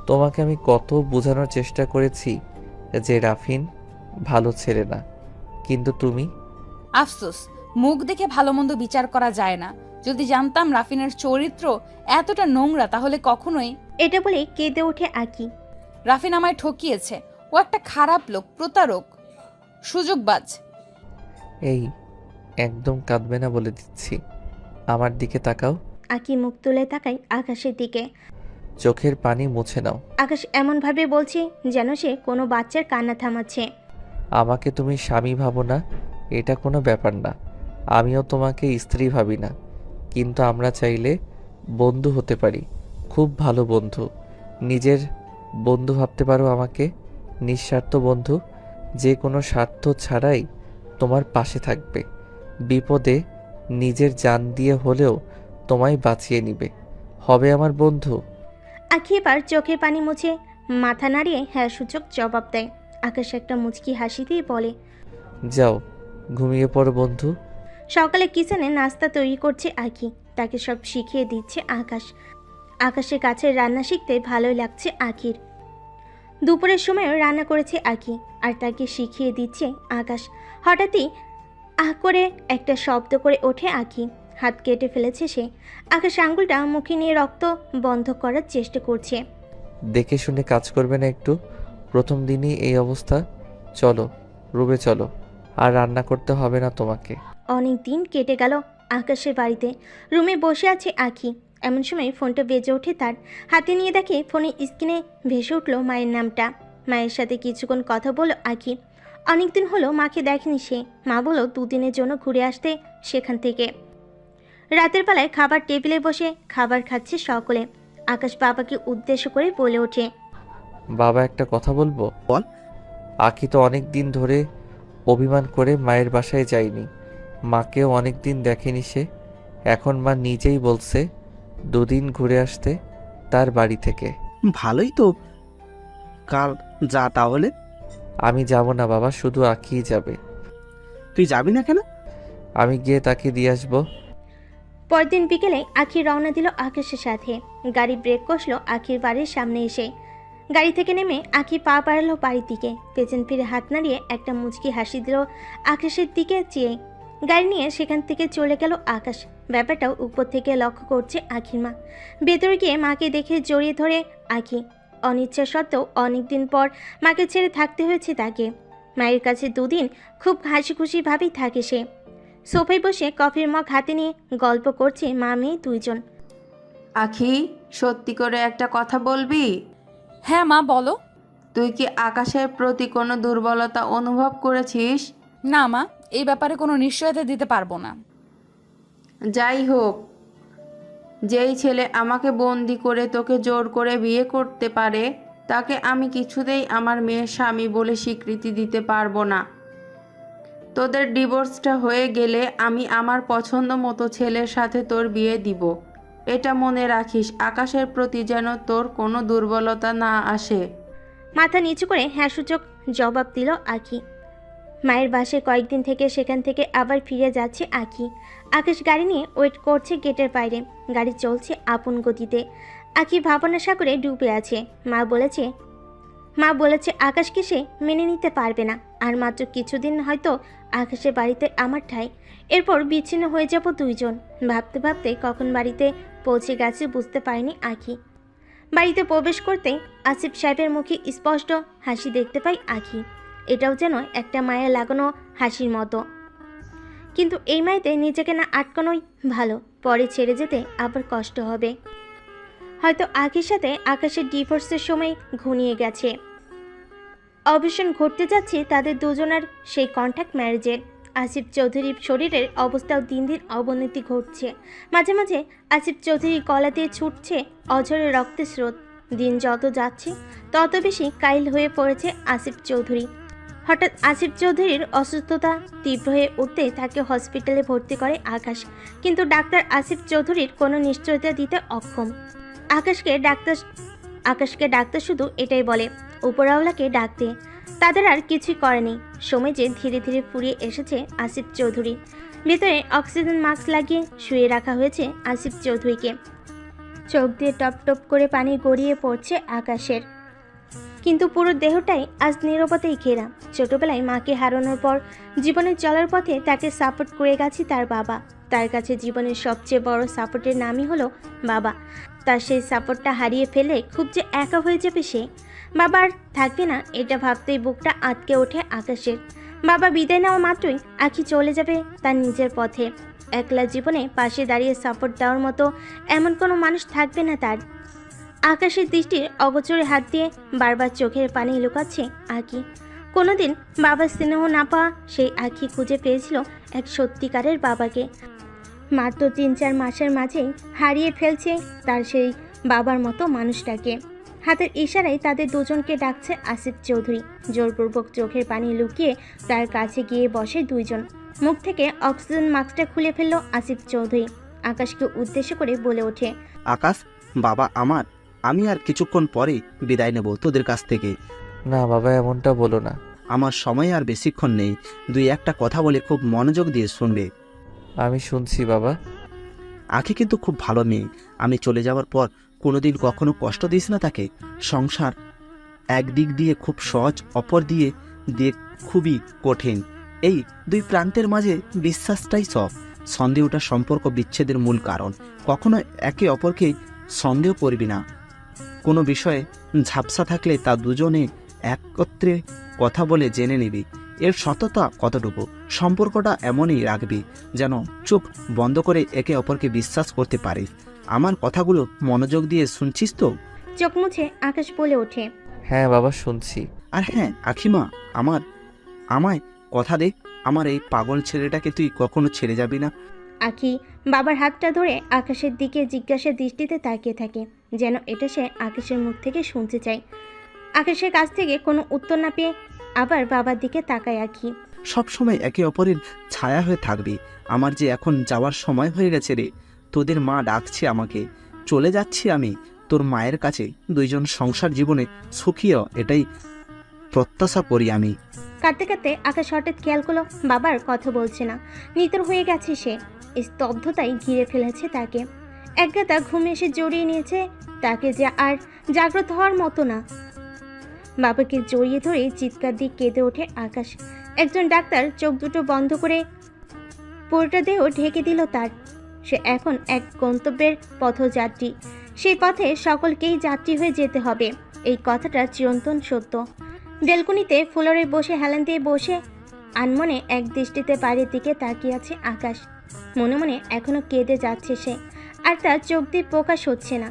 তোমাকে আমি কত বোঝানোর চেষ্টা করেছি যে রাফিন ভালো ছেলে না, কিন্তু তুমি। আফসোস, মুখ দেখে ভালো মন্দ বিচার করা যায় না। যদি জানতাম রাফিনের চরিত্র এতটা নোংরা তাহলে কখনোই। এটা বলে কেঁদে ওঠে আঁকি। রাফিন আমায় ঠকিয়েছে। ও একটা খারাপ লোক, প্রতারক, সুযোগবাজ। এই, একদম কাঁদবে না বলে দিচ্ছি। আমার দিকে তাকাও। আঁকি মুখ তুলে তাকায় আকাশের দিকে। চোখের পানি মুছে নাও। আকাশ এমনভাবে বলছে যেন সে কোনো বাচ্চার কান্না থামাচ্ছে। আমাকে তুমি স্বামী ভাবো না, এটা কোনো ব্যাপার না। আমিও তোমাকে স্ত্রী ভাবি না, কিন্তু আমরা চাইলে বন্ধু হতে পারি, খুব ভালো বন্ধু। নিজের বন্ধু ভাবতে পারো আমাকে, নিঃস্বার্থ বন্ধু, যে কোনো স্বার্থ ছাড়াই তোমার পাশে থাকবে। বিপদে নিজের জান দিয়ে হলেও তোমায় বাঁচিয়ে নিবে, হবে আমার বন্ধু। আখি এবার চোখের পানি মুছে মাথা নাড়িয়ে হ্যাঁ সূচক জবাব দেয়। আকাশ একটা মুচকি হাসি দিয়ে বলে, যাও ঘুমিয়ে পড়ো বন্ধু। সকালে কিচেনে নাস্তা তৈরি করছে আখি, তাকে সব শিখিয়ে দিচ্ছে আকাশ। আকাশের কাছে রান্না শিখতে ভালোই লাগছে আখির। দুপুরের সময়ও রান্না করেছে আখি আর তাকে শিখিয়ে দিচ্ছে আকাশ। হঠাৎই আহ করে একটা শব্দ করে ওঠে আখি, হাত কেটে ফেলেছে সে। আকাশ আঙ্গুলটা মুখে নিয়ে রক্ত বন্ধ করার চেষ্টা করছে। দেখে শুনে কাজ করবে না একটু? প্রথম দিনই এই অবস্থা। চলো রুমে চলো, আর রান্না করতে হবে না তোমাকে। অনেক দিন কেটে গেল আকাশের বাড়িতে। রুমে বসে আছে আখি, এমন সময় ফোনটা বেজে ওঠে তার। হাতে নিয়ে দেখে ফোনের স্ক্রিনে ভেসে উঠল মায়ের নামটা। মায়ের সাথে কিছুক্ষণ কথা বলল আখি। অনেকদিন হলো মাকে দেখেনি সে। মা বলল দুদিনের জন্য ঘুরে আসতে সেখান থেকে। রাতের বেলায় খাবার টেবিলে বসে খাবার খাচ্ছে সকলে। আকাশ বাবাকে উদ্দেশ্য করে বলে ওঠে, বাবা একটা কথা বলবো? বল। আখি তো অনেক দিন ধরে অভিমান করে মায়ের বাসায় যায়নি, মাকেও অনেক দিন দেখেনি সে। এখন মা নিজেই বলছে দুদিন ঘুরে আসতে তার বাড়ি থেকে। ভালোই তো, কাল যা তাহলে। আমি যাব না বাবা, শুধু আখিই যাবে। তুই যাবি না কেন? আমি গিয়ে তাকে দিয়ে আসবো। পরদিন বিকেলে আখি রওনা দিল আকাশের সাথে। গাড়ি ব্রেক কষলো আখির বাড়ির সামনে এসে। গাড়ি থেকে নেমে আখি পা বাড়ালো বাড়ির দিকে। পেছন ফিরে হাত নাড়িয়ে একটা মুচকি হাসি দিল আকাশের দিকে চেয়ে। গাড়ি নিয়ে সেখান থেকে চলে গেল আকাশ। ব্যাপারটাও উপর থেকে লক্ষ্য করছে আখির মা। ভেতরে গিয়ে মাকে দেখে জড়িয়ে ধরে আখি। অনিচ্ছা সত্ত্বেও অনেকদিন পর মাকে ছেড়ে থাকতে হয়েছে তাকে। মায়ের কাছে দুদিন খুব হাসি খুশিভাবেই থাকে সে। সোফায় বসে কফির মগ হাতে নিয়ে গল্প করছে মা মেয়ে দুইজন। আখি, সত্যি করে একটা কথা বলবি? হ্যাঁ মা বলো। তুই কি আকাশের প্রতি কোনো দুর্বলতা অনুভব করেছিস? না মা, এই ব্যাপারে কোনো নিশ্চয়তা দিতে পারবো না। যাই হোক, যেই ছেলে আমাকে বন্দি করে তোকে জোর করে বিয়ে করতে পারে, তাকে আমি কিছুতেই আমার মেয়ের স্বামী বলে স্বীকৃতি দিতে পারবো না। তোদের ডিভোর্সটা হয়ে গেলে আমি আমার পছন্দ মতো ছেলের সাথে তোর বিয়ে দিব। এটা মনে রাখিস, আকাশের প্রতি যেন তোর কোনো দুর্বলতা না আসে। মাথা নিচু করে হ্যাঁ সূচক জবাব দিল আখি। মায়ের বাসায় কয়েকদিন থেকে সেখান থেকে আবার ফিরে যাচ্ছে আখি। আকাশ গাড়ি নিয়ে ওয়েট করছে গেটের বাইরে। গাড়ি চলছে আপন গতিতে। আখি ভাবনা সাগরে ডুবে আছে। মা বলেছে আকাশকে সে মেনে নিতে পারবে না। আর মাত্র কিছুদিন হয়তো আকাশের বাড়িতে আমার ঠাঁই। এরপর বিচ্ছিন্ন হয়ে যাব দুইজন। ভাবতে ভাবতে কখন বাড়িতে পৌঁছে গেছে বুঝতে পারেনি আখি। বাড়িতে প্রবেশ করতে আসিফ সাহেবের মুখে স্পষ্ট হাসি দেখতে পাই আখি। এটাও যেন একটা মায়ের লাগানো হাসির মতো। কিন্তু এই মায়েতে নিজেকে না আটকানোই ভালো, পরে ছেড়ে যেতে আবার কষ্ট হবে। হয়তো আখির সাথে আকাশের ডিভোর্সের সময় ঘনিয়ে গেছে। অবসান ঘটতে যাচ্ছে তাদের দুজনের সেই কন্ট্যাক্ট ম্যারেজের। আসিফ চৌধুরীর শরীরের অবস্থাও দিন দিন অবনতি ঘটছে। মাঝে মাঝে আসিফ চৌধুরী গলা দিয়ে ছুটছে অঝরে রক্তের স্রোত। দিন যত যাচ্ছে তত বেশি কাইল হয়ে পড়েছে আসিফ চৌধুরী। হঠাৎ আসিফ চৌধুরীর অসুস্থতা তীব্র হয়ে উঠতে তাকে হসপিটালে ভর্তি করে আকাশ। কিন্তু ডাক্তার আসিফ চৌধুরীর কোনো নিশ্চয়তা দিতে অক্ষম। আকাশকে ডাক্তার শুধু এটাই বলে উপরওয়ালাকে ডাকতে। তাদের আর কিছুই করেনি। সময় যে ধীরে ধীরে ফুরিয়ে এসেছে আসিফ চৌধুরী। ভেতরে অক্সিজেন মাস্ক লাগিয়ে শুয়ে রাখা হয়েছে আসিফ চৌধুরীকে। চোখ দিয়ে টপ টপ করে পানি গড়িয়ে পড়ছে আকাশের। কিন্তু পুরো দেহটাই আজ নীরবতায় ঘেরা। ছোটবেলায় মাকে হারানোর পর জীবনের চলার পথে তাকে সাপোর্ট করে গেছে তার বাবা। তার কাছে জীবনের সবচেয়ে বড় সাপোর্টের নামই হলো বাবা। তার সেই সাপোর্টটা হারিয়ে ফেলে খুব যে একা হয়ে যাবে সে। বাবা আর থাকবে না এটা ভাবতেই বুকটা আটকে ওঠে আকাশের। বাবা বিদায় নেওয়া মাত্রই আখি চলে যাবে তার নিজের পথে। একলা জীবনে পাশে দাঁড়িয়ে সাপোর্ট দেওয়ার মতো এমন কোনো মানুষ থাকবে না তার। আকাশের দৃষ্টির অগোচরে হাত দিয়ে বারবার চোখের পানি লুকাচ্ছে আঁকি। কোনোদিন বাবার স্নেহ না পাওয়া সেই আঁকি খুঁজে পেয়েছিল এক সত্যিকারের বাবাকে। মাত্র 3-4 মাসের মাঝেই হারিয়ে ফেলছে তার সেই বাবার মতো মানুষটাকে। হাতের ইশারায় তাদের দুজনকে ডাকছে আসিফ চৌধুরী। জোরপূর্বক চোখের পানি লুকিয়ে তার কাছে গিয়ে বসে দুইজন। মুখ থেকে অক্সিজেন মাস্কটা খুলে ফেলল আসিফ চৌধুরী। আকাশকে উদ্দেশ্য করে বলে ওঠে, আকাশ, বাবা আমার, আমি আর কিছুক্ষণ পরে বিদায় নেব তোদের কাছ থেকে। না বাবা, এমনটা বলো না। আমার সময় আর বেশিক্ষণ নেই, 2-1টা কথা বলে খুব মনোযোগ দিয়ে শুনবে। আমি শুনছি বাবা। আঁখি কিন্তু খুব ভালো মেয়ে। আমি চলে যাওয়ার পর কোনোদিন কখনো কষ্ট দিস না তাকে। সংসার একদিক দিয়ে খুব সহজ, অপর দিয়ে দিয়ে খুবই কঠিন। এই দুই প্রান্তের মাঝে বিশ্বাসটাই সব। সন্দেহটা সম্পর্ক বিচ্ছেদের মূল কারণ। কখনো একে অপরকে সন্দেহ করবি না। কোনো বিষয়ে ঝাপসা থাকলে তা দুজনে একত্রে কথা বলে জেনে নিবি এর সততা কতটুকু। সম্পর্কটা এমনই রাখবি যেন চোখ বন্ধ করে একে অপরকে বিশ্বাস করতে পারিস। আমার কথাগুলো মনোযোগ দিয়ে শুনছিস তো? চোখ মুছে আকাশ বলে ওঠে, হ্যাঁ বাবা, শুনছি। আর হ্যাঁ আখিমা, আমায় কথা দে, আমার এই পাগল ছেলেটাকে তুই কখনো ছেড়ে যাবি না। আঁকি বাবার হাতটা ধরে আকাশের দিকে জিজ্ঞাসা দৃষ্টিতে তাকিয়ে থাকে, যেন এটা সে আকাশের মুখ থেকে শুনতে চায়। আকাশের কাছ থেকে কোনো উত্তর না পেয়ে আবার বাবার দিকে তাকায় আঁকি। সবসময় একে অপরের ছায়া হয়ে থাকবি। আমার যে এখন যাওয়ার সময় হয়ে গেছে রে। তোদের মা ডাকছে আমাকে, চলে যাচ্ছি আমি তোর মায়ের কাছে। দুইজন সংসার জীবনে সুখীও, এটাই প্রত্যাশা করি আমি। কাঁদতে কাঁদতে আকাশ হঠাৎ খেয়াল করলো বাবার কথা বলছে না। নিতর হয়ে গেছে সে। স্তব্ধতাই ঘিরে ফেলেছে তাকে। একগাদা ঘুম এসে জড়িয়ে নিয়েছে তাকে, যে আর জাগ্রত হওয়ার মতো না। বাবাকে জড়িয়ে ধরে চিৎকার দিয়ে কেঁদে ওঠে আকাশ। একজন ডাক্তার চোখ দুটো বন্ধ করে পুরোটা দেহ ঢেকে দিল তার। সে এখন এক গন্তব্যের পথযাত্রী। সেই পথে সকলকেই যাত্রী হয়ে যেতে হবে, এই কথাটা চিরন্তন সত্য। বেলকনিতে ফ্লোরে বসে হেলান দিয়ে বসে আনমনে এক দৃষ্টিতে বাইরের দিকে তাকিয়ে আছে আকাশ। মনে মনে এখনো কেঁদে যাচ্ছে সে, আর তার চোখ দিয়ে প্রকাশ হচ্ছে না,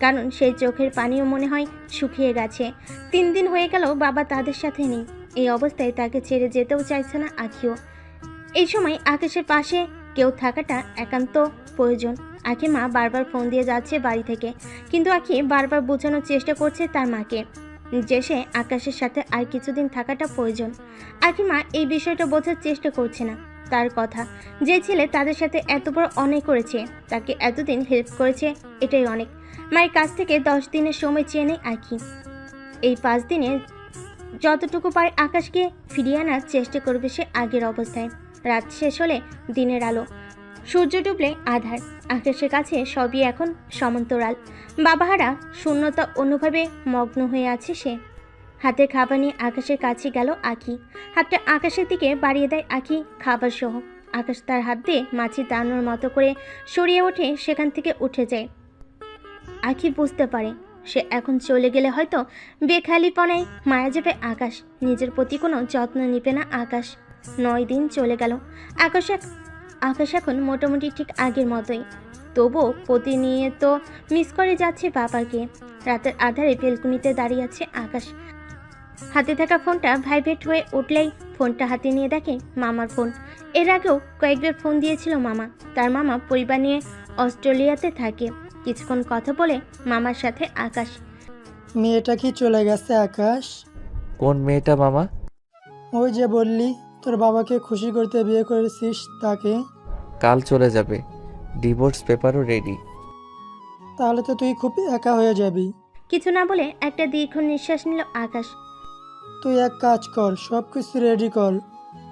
কারণ সেই চোখের পানিও মনে হয় শুকিয়ে গেছে। 3 দিন হয়ে গেল বাবা তাদের সাথে নেই। এই অবস্থায় তাকে ছেড়ে যেতেও চাইছে না আঁখিও। এই সময় আকাশের পাশে কেউ থাকাটা একান্ত প্রয়োজন। আঁখি মা বারবার ফোন দিয়ে যাচ্ছে বাড়ি থেকে, কিন্তু আঁখি বারবার বোঝানোর চেষ্টা করছে তার মাকে যে সে আকাশের সাথে আর কিছুদিন থাকাটা প্রয়োজন। আঁখি মা এই বিষয়টা বোঝার চেষ্টা করছে না। তার কথা, যে ছেলে তাদের সাথে এত বড় অন্যায় করেছে, তাকে এতদিন হেল্প করেছে, এটাই অনেক। মায়ের কাছ থেকে 10 দিনের সময় চেয়ে নেয় আঁখি। এই 5 দিনে যতটুকু পারে আকাশকে ফিরিয়ে আনার চেষ্টা করবে সে আগের অবস্থায়। রাত শেষ হলে দিনের আলো, সূর্য ডুবলে আধার। আকাশের কাছে সবই এখন সমান্তরাল। বাবাহারা শূন্যতা অনুভবে মগ্ন হয়ে আছে সে। হাতে খাবার নিয়ে আকাশের কাছে গেল আঁখি। হাতটা আকাশের দিকে বাড়িয়ে দেয় আঁখি খাবার সহ। আকাশ তার হাত দিয়ে মাছি দাঁড়ানোর মতো করে সরিয়ে ওঠে, সেখান থেকে উঠে যায়। আঁখি বুঝতে পারে সে এখন চলে গেলে হয়তো বেখালিপনায় মারা যাবে আকাশ। নিজের প্রতি কোনো যত্ন নিবে না আকাশ। 9 দিন চলে গেল। আকাশ এখন মোটামুটি ঠিক আগের মতোই। তবুও প্রতিনিয়ত মিস করে যাচ্ছে বাবাকে। রাতের আধারে বেলকুনিতে দাঁড়িয়ে আছে আকাশ। হাতে থাকা ফোনটা ভাইব্রেট হয়ে উঠলেই ফোনটা হাতে নিয়ে দেখে মামার ফোন। এর আগেও কয়েকবার ফোন দিয়েছিল মামা। তার মামা পরিবার নিয়ে অস্ট্রেলিয়াতে থাকে। কিছুক্ষণ কথা বলে মামার সাথে আকাশ। মেয়েটা কি চলে গেছে আকাশ? কোন মেয়েটা মামা? ওই যে বললি তোর বাবাকে খুশি করতে বিয়ে করেছিস তাকে। কাল চলে যাবে, ডিভোর্স পেপারও রেডি। তাহলে তো তুই খুব একা হয়ে যাবি। কিছু না বলে একটা দীর্ঘ নিঃশ্বাস নিল আকাশ। তুই এক কাজ কর, সব কিছু রেডি কর।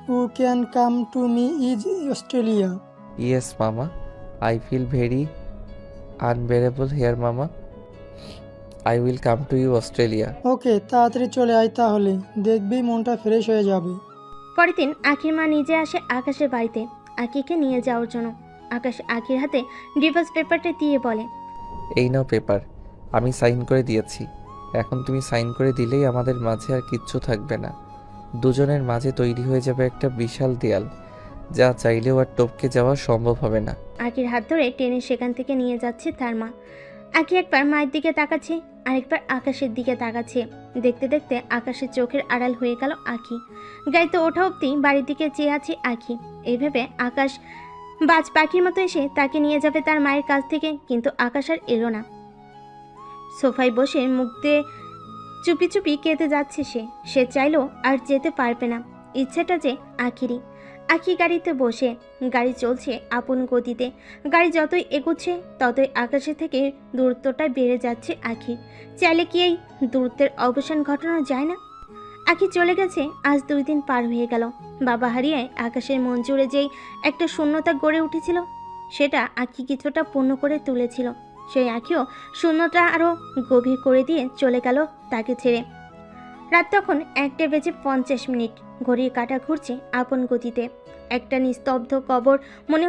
You can come to me is Australia. Yes মামা, I feel very unbearable here মামা। I will come to you Australia. Okay, তাড়াতাড়ি চলে আয়, তাহলে দেখবি মনটা ফ্রেশ হয়ে যাবে। পরের দিন আঁখির মা নিজে আসে আকাশের বাড়িতে আঁখিকে নিয়ে যাওয়ার জন্য। আকাশ আঁখির হাতে ডিভোর্স পেপারটা দিয়ে বলে, এই নাও পেপার, আমি সাইন করে দিয়েছি। এখন তুমি সাইন করে দিলেই আমাদের মাঝে আর কিচ্ছু থাকবে না। দুজনের মাঝে তৈরি হয়ে যাবে একটা বিশাল দেয়াল, যা চাইলেও আর টপকে যাওয়া সম্ভব হবে না। আঁখির হাত ধরে টেনে সেখান থেকে নিয়ে যাচ্ছে তার মা। আঁকি একবার মায়ের দিকে তাকাচ্ছে, আরেকবার আকাশের দিকে তাকাচ্ছে। দেখতে দেখতে আকাশের চোখের আড়াল হয়ে গেল আঁকি। গাড়িতে ওঠা অবধি বাড়ির দিকে চেয়ে আছে আঁকি। এইভাবে আকাশ বাজ পাখির মতো এসে তাকে নিয়ে যাবে তার মায়ের কাছ থেকে, কিন্তু আকাশ আর এলো না। সোফায় বসে মুখ দিয়ে চুপি চুপি কেঁদে যাচ্ছে সে চাইলেও আর যেতে পারবে না। ইচ্ছেটা যে আখিরই। আখি গাড়িতে বসে, গাড়ি চলছে আপন গতিতে। গাড়ি যতই এগোচ্ছে ততই আকাশের থেকে দূরত্বটা বেড়ে যাচ্ছে আখির। চাইলে কি এই দূরত্বের অবসান ঘটানো যায় না? আখি চলে গেছে আজ 2 দিন পার হয়ে গেল। বাবা হারিয়ে আকাশের মন জুড়ে যেই একটা শূন্যতা গড়ে উঠেছিল, সেটা আখি কিছুটা পূর্ণ করে তুলেছিল। সেই আখিও শূন্যতা আরও গভীর করে দিয়ে চলে গেল তাকে ছেড়ে। রাত তখন 1:50 ঘড়ির কাঁটা ঘুরছে আপন গতিতে। একটা নিস্তব্ধ কবর মনে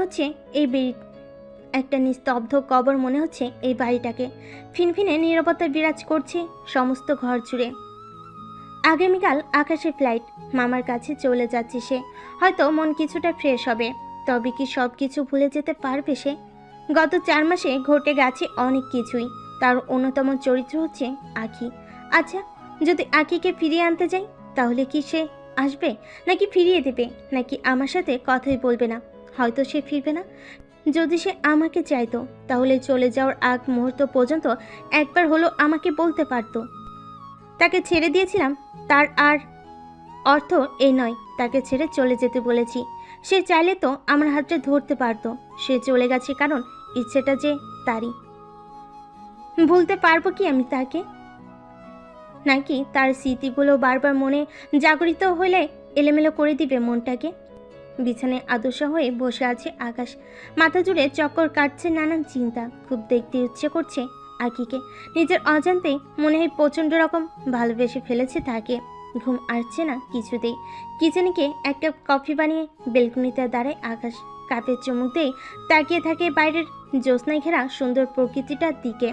হচ্ছে এই বাড়িটাকে। ফিনফিনে নীরবতা বিরাজ করছে সমস্ত ঘর জুড়ে। আগামীকাল আকাশের ফ্লাইট। মামার কাছে চলে যাচ্ছে সে। হয়তো মন কিছুটা ফ্রেশ হবে, তবে কি সব কিছু ভুলে যেতে পারবে সে? গত 4 মাসে ঘটে গেছে অনেক কিছুই। তার অন্যতম চরিত্র হচ্ছে আঁকি। আচ্ছা, যদি আঁকিকে ফিরিয়ে আনতে যাই, তাহলে কি সে আসবে, নাকি ফিরিয়ে দেবে, নাকি আমার সাথে কথাই বলবে না? হয়তো সে ফিরবে না। যদি সে আমাকে চাইতো, তাহলে চলে যাওয়ার আগ মুহূর্ত পর্যন্ত একবার হলো আমাকে বলতে পারতো। তাকে ছেড়ে দিয়েছিলাম, তার আর অর্থ এই নয় তাকে ছেড়ে চলে যেতে বলেছি। সে চাইলে তো আমার হাতটা ধরতে পারতো। সে চলে গেছে কারণ ইচ্ছেটা যে তারই। ভুলতে পারবো কি আমি তাকে? নাকি তার স্মৃতিগুলো বারবার মনে জাগরিত হলে এলোমেলো করে দিবে মনটাকে? বিছানায় আদর্শ হয়ে বসে আছে আকাশ। মাথা জুড়ে চক্কর কাটছে নানান চিন্তা। খুব দেখতে ইচ্ছে করছে আঁকিকে। নিজের অজান্তেই মনে হয় প্রচণ্ড রকম ভালোবেসে ফেলেছে তাকে। ঘুম আসছে না কিছুতেই। কিচেনে গিয়ে এক কাপ কফি বানিয়ে বেলকনিতে দাঁড়ায় আকাশ। কাপের চুমুক দিয়ে তাকিয়ে থাকে বাইরের জ্যোৎস্নায় ঘেরা সুন্দর প্রকৃতিটার দিকে।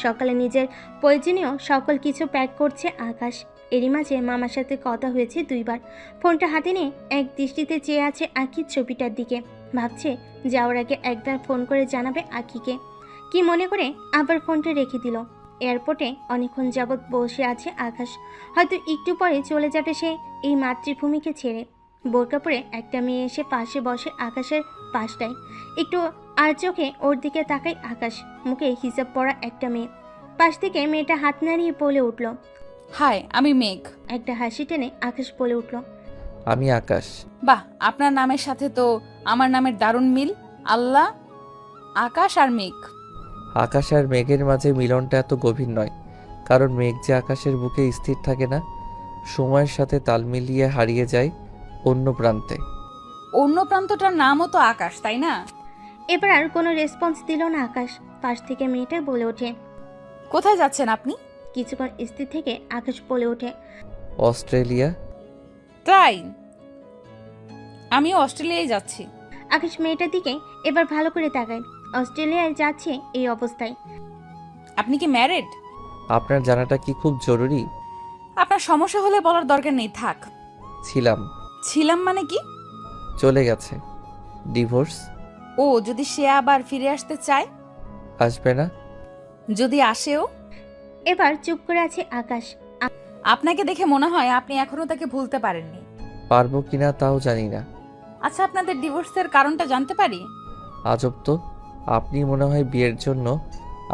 সকালে নিজের প্রয়োজনীয় সকল কিছু প্যাক করছে আকাশ। এরই মাঝে মামার সাথে কথা হয়েছে 2 বার। ফোনটা হাতে নিয়ে এক দৃষ্টিতে চেয়ে আছে আঁকির ছবিটার দিকে। ভাবছে যাওয়ার আগে একবার ফোন করে জানাবে আঁকিকে। কি মনে করে আবার ফোনটা রেখে দিল। এয়ারপোর্টে অনেকক্ষণ যাবৎ বসে আছে আকাশ। হয়তো একটু পরে চলে যাবে সে এই মাতৃভূমিকে ছেড়ে। বোরকা পরে একটা মেয়ে এসে পাশে বসে আকাশের পাশটায়। একটু আর চোখে ওর দিকে তাকায় আকাশ। মুখে হিসাব পড়া একটা মেয়ে। পাশ থেকে মেয়েটা হাত নাড়িয়ে বলে উঠল। হাই, আমি মেঘ। একটা হাসি টেনে আকাশ বলে উঠল। আমি আকাশ। বাহ, আপনার নামের সাথে তো আমার নামের দারুণ মিল। আল্লাহ, আকাশ আর মেঘ। আকাশ আর মেঘের মাঝে মিলনটা এত গভীর নয়, কারণ মেঘ যে আকাশের বুকে স্থির থাকে না, সময়ের সাথে তাল মিলিয়ে হারিয়ে যায় অন্য প্রান্তে। অন্য প্রান্তটার নামও তো আকাশ, তাই না? এবার আর কোনো রেসপন্স দিল না আকাশ। পাশ থেকে মেয়েটা বলে ওঠে। কোথায় যাচ্ছেন আপনি? কিছুক্ষণ স্থির থেকে আকাশ বলে ওঠে। অস্ট্রেলিয়া। তাই? আমিও অস্ট্রেলিয়ায় যাচ্ছি। আকাশ মেয়েটার দিকে এবার ভালো করে তাকায়। অস্ট্রেলিয়ায় যাচ্ছে এই অবস্থায়। আপনি কি ম্যারিড? আপনার জানাটা কি খুব জরুরি? আপনার সমস্যা হলে বলার দরকার নেই, থাক। ছিলাম মানে কি? চলে গেছে। ডিভোর্স। ও, যদি সে আবার ফিরে আসতে চায়? আসবে না। যদি আসেও? এবার চুপ করে আছে আকাশ। আপনাকে দেখে মনে হয় আপনি এখনো তাকে ভুলতে পারেননি। পারবো কিনা তাও জানি না। আচ্ছা, আপনাদের ডিভোর্সের কারণটা জানতে পারি? আজব তো, আপনি মনে হয় বিয়ের জন্য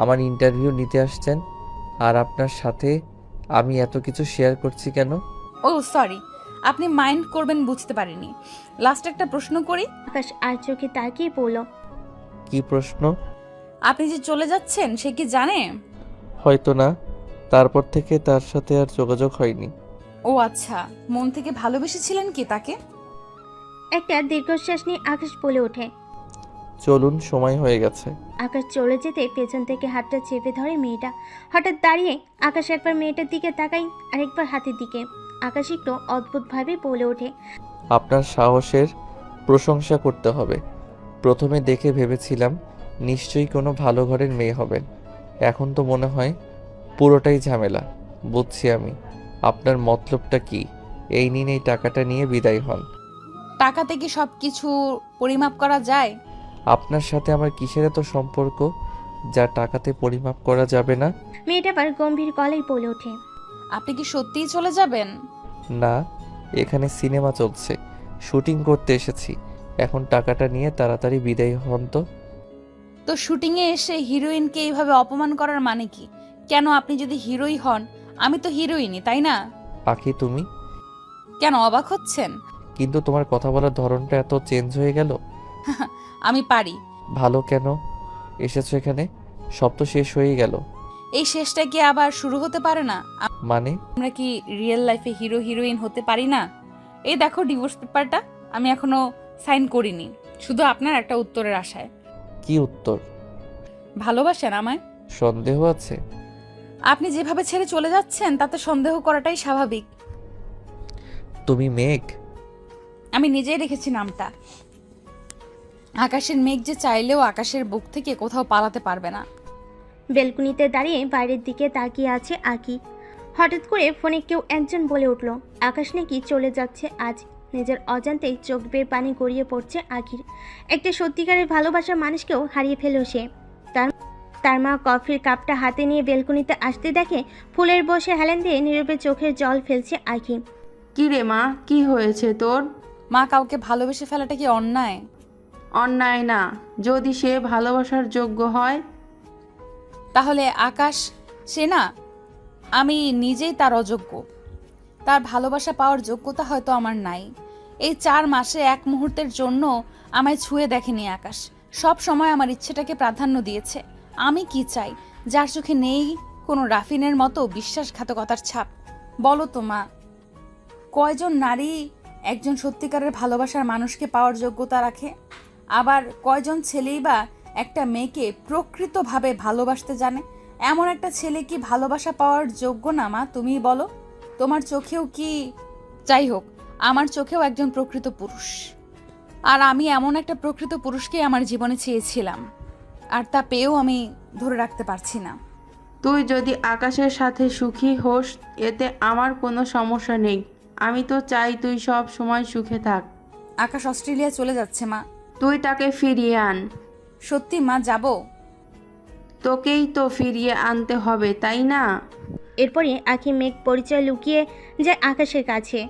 আমার ইন্টারভিউ নিতে আসছেন, আর আপনার সাথে আমি এত কিছু শেয়ার করছি কেন? ও সরি, আপনি মাইন্ড করবেন বুঝতে পারিনি। লাস্ট একটা প্রশ্ন করি। আকাশ আর চোখে তাকিয়ে বলল। কি প্রশ্ন? আপনি যে চলে যাচ্ছেন সে কি জানে? হয়তো না, তারপর থেকে তার সাথে আর যোগাযোগ হয়নি। ও আচ্ছা, মন থেকে ভালোবেসেছিলেন কি তাকে? একটা দীর্ঘশ্বাস নিয়ে আকাশ বলে ওঠে। চলুন, সময় হয়ে গেছে। আকাশ চলে যেতে পেছন থেকে হাতটা চেপে ধরে মেয়েটা। হঠাৎ দাঁড়িয়ে আকাশ একবার মেয়েটার দিকে তাকাই, আরেকবার হাতের দিকে। আকাশ একটু অদ্ভুতভাবে বলে ওঠে। আপনার সাহসের প্রশংসা করতে হবে। প্রথমে দেখে ভেবেছিলাম নিশ্চয়ই কোনো ভালো ঘরের মেয়ে হবেন, এখন তো মনে হয় পুরোটাই ঝামেলা। বুঝছি আমি। আপনার মতলবটা কি? এই নিন, এই টাকাটা নিয়ে বিদায় হন। টাকাতে কি সব কিছু পরিমাপ করা যায়? আপনার সাথে আমার কিসের এত সম্পর্ক? যা টাকাতে পরিমাপ করা যাবে না। মেয়েটা আবার গম্ভীর গলায় বলে ওঠে। আপনি কি সত্যিই চলে যাবেন? না, এখানে সিনেমা চলছে, শুটিং করতে এসেছি। এখন টাকাটা নিয়ে তাড়াতাড়ি বিদায় হন তো। তো শুটিংয়ে এসে হিরোইনকে এইভাবে অপমান করার মানে কি? কেন, আপনি যদি হিরোই হন, আমি তো হিরোইনই, তাই না? আখি তুমি, কেন অবাক হচ্ছেন? কিন্তু তোমার কথা বলার ধরনটা এত চেঞ্জ হয়ে গেল। আমি পারি। ভালো, কেন এসেছো এখানে? সব তো শেষ হয়ে গেল। এই শেষটা কি আবার শুরু হতে পারে না? মানে? আমরা কি রিয়েল লাইফে হিরো হিরোইন হতে পারি না? এই দেখো ডিভোর্স পেপারটা, আমি এখনো সাইন করিনি, শুধু আপনার একটা উত্তরের আশায়। কি উত্তর? ভালোবাসেন আমায়? সন্দেহ আছে? আপনি যেভাবে ছেড়ে চলে যাচ্ছেন তাতে সন্দেহ করাটাই স্বাভাবিক। তুমি মেঘ? আমি নিজেই রেখেছি নামটা। আকাশের মেঘ যে চাইলেও আকাশের বুক থেকে কোথাও পালাতে পারবে না। বেলকুনিতে দাঁড়িয়ে বাইরের দিকে তাকিয়ে আছে আকি। হঠাৎ করে ফোনে কেউ একজন বলে উঠল, আকাশ নাকি চলে যাচ্ছে আজ। নিজের অজান্তেই চোখ বেয়ে পানি গড়িয়ে পড়ছে আকির। একটা সত্যিকারের ভালোবাসার মানুষকেও হারিয়ে ফেলল সে। তার মা কফির কাপটা হাতে নিয়ে বেলকুনিতে আসতে দেখে ফুলের বসে হেলেন দিয়ে নীরবে চোখের জল ফেলছে আকি। কি রে মা, কি হয়েছে তোর? মা, কাউকে ভালোবেসে ফেলাটা কি অন্যায়? অন্যায় না, যদি সে ভালোবাসার যোগ্য হয়। তাহলে আকাশ সে না? আমি নিজেই তার অযোগ্য। তার ভালোবাসা পাওয়ার যোগ্যতা হয়তো আমার নাই। এই 4 মাসে এক মুহূর্তের জন্য আমায় ছুঁয়ে দেখেনি আকাশ। সব সময় আমার ইচ্ছেটাকে প্রাধান্য দিয়েছে। আমি কি চাই? যার চোখে নেই কোনো রাফিনের মতো বিশ্বাসঘাতকতার ছাপ। বলো তো মা, কয়জন নারী একজন সত্যিকারের ভালোবাসার মানুষকে পাওয়ার যোগ্যতা রাখে? আবার কয়জন ছেলেই বা একটা মেয়েকে প্রকৃতভাবে ভালোবাসতে জানে? এমন একটা ছেলে কি ভালোবাসা পাওয়ার যোগ্য না মা? তুমিই বলো। তোমার চোখেও কি? যাই হোক, আমার চোখেও একজন প্রকৃত পুরুষ, আর আমি এমন একটা প্রকৃত পুরুষকে আমার জীবনে চেয়েছিলাম, আর তা পেয়েও আমি ধরে রাখতে পারছি না। তুই যদি আকাশের সাথে সুখী হোস এতে আমার কোনো সমস্যা নেই। আমি তো চাই তুই সব সময় সুখে থাক। আকাশ অস্ট্রেলিয়া চলে যাচ্ছে মা। তুই তাকে ফিরিয়ে আন। সত্যি মা, যাব? তোকেই তো ফিরিয়ে আনতে হবে, তাই না? এরপরে আখি মেঘ পরিচয় লুকিয়ে যায় আকাশের কাছে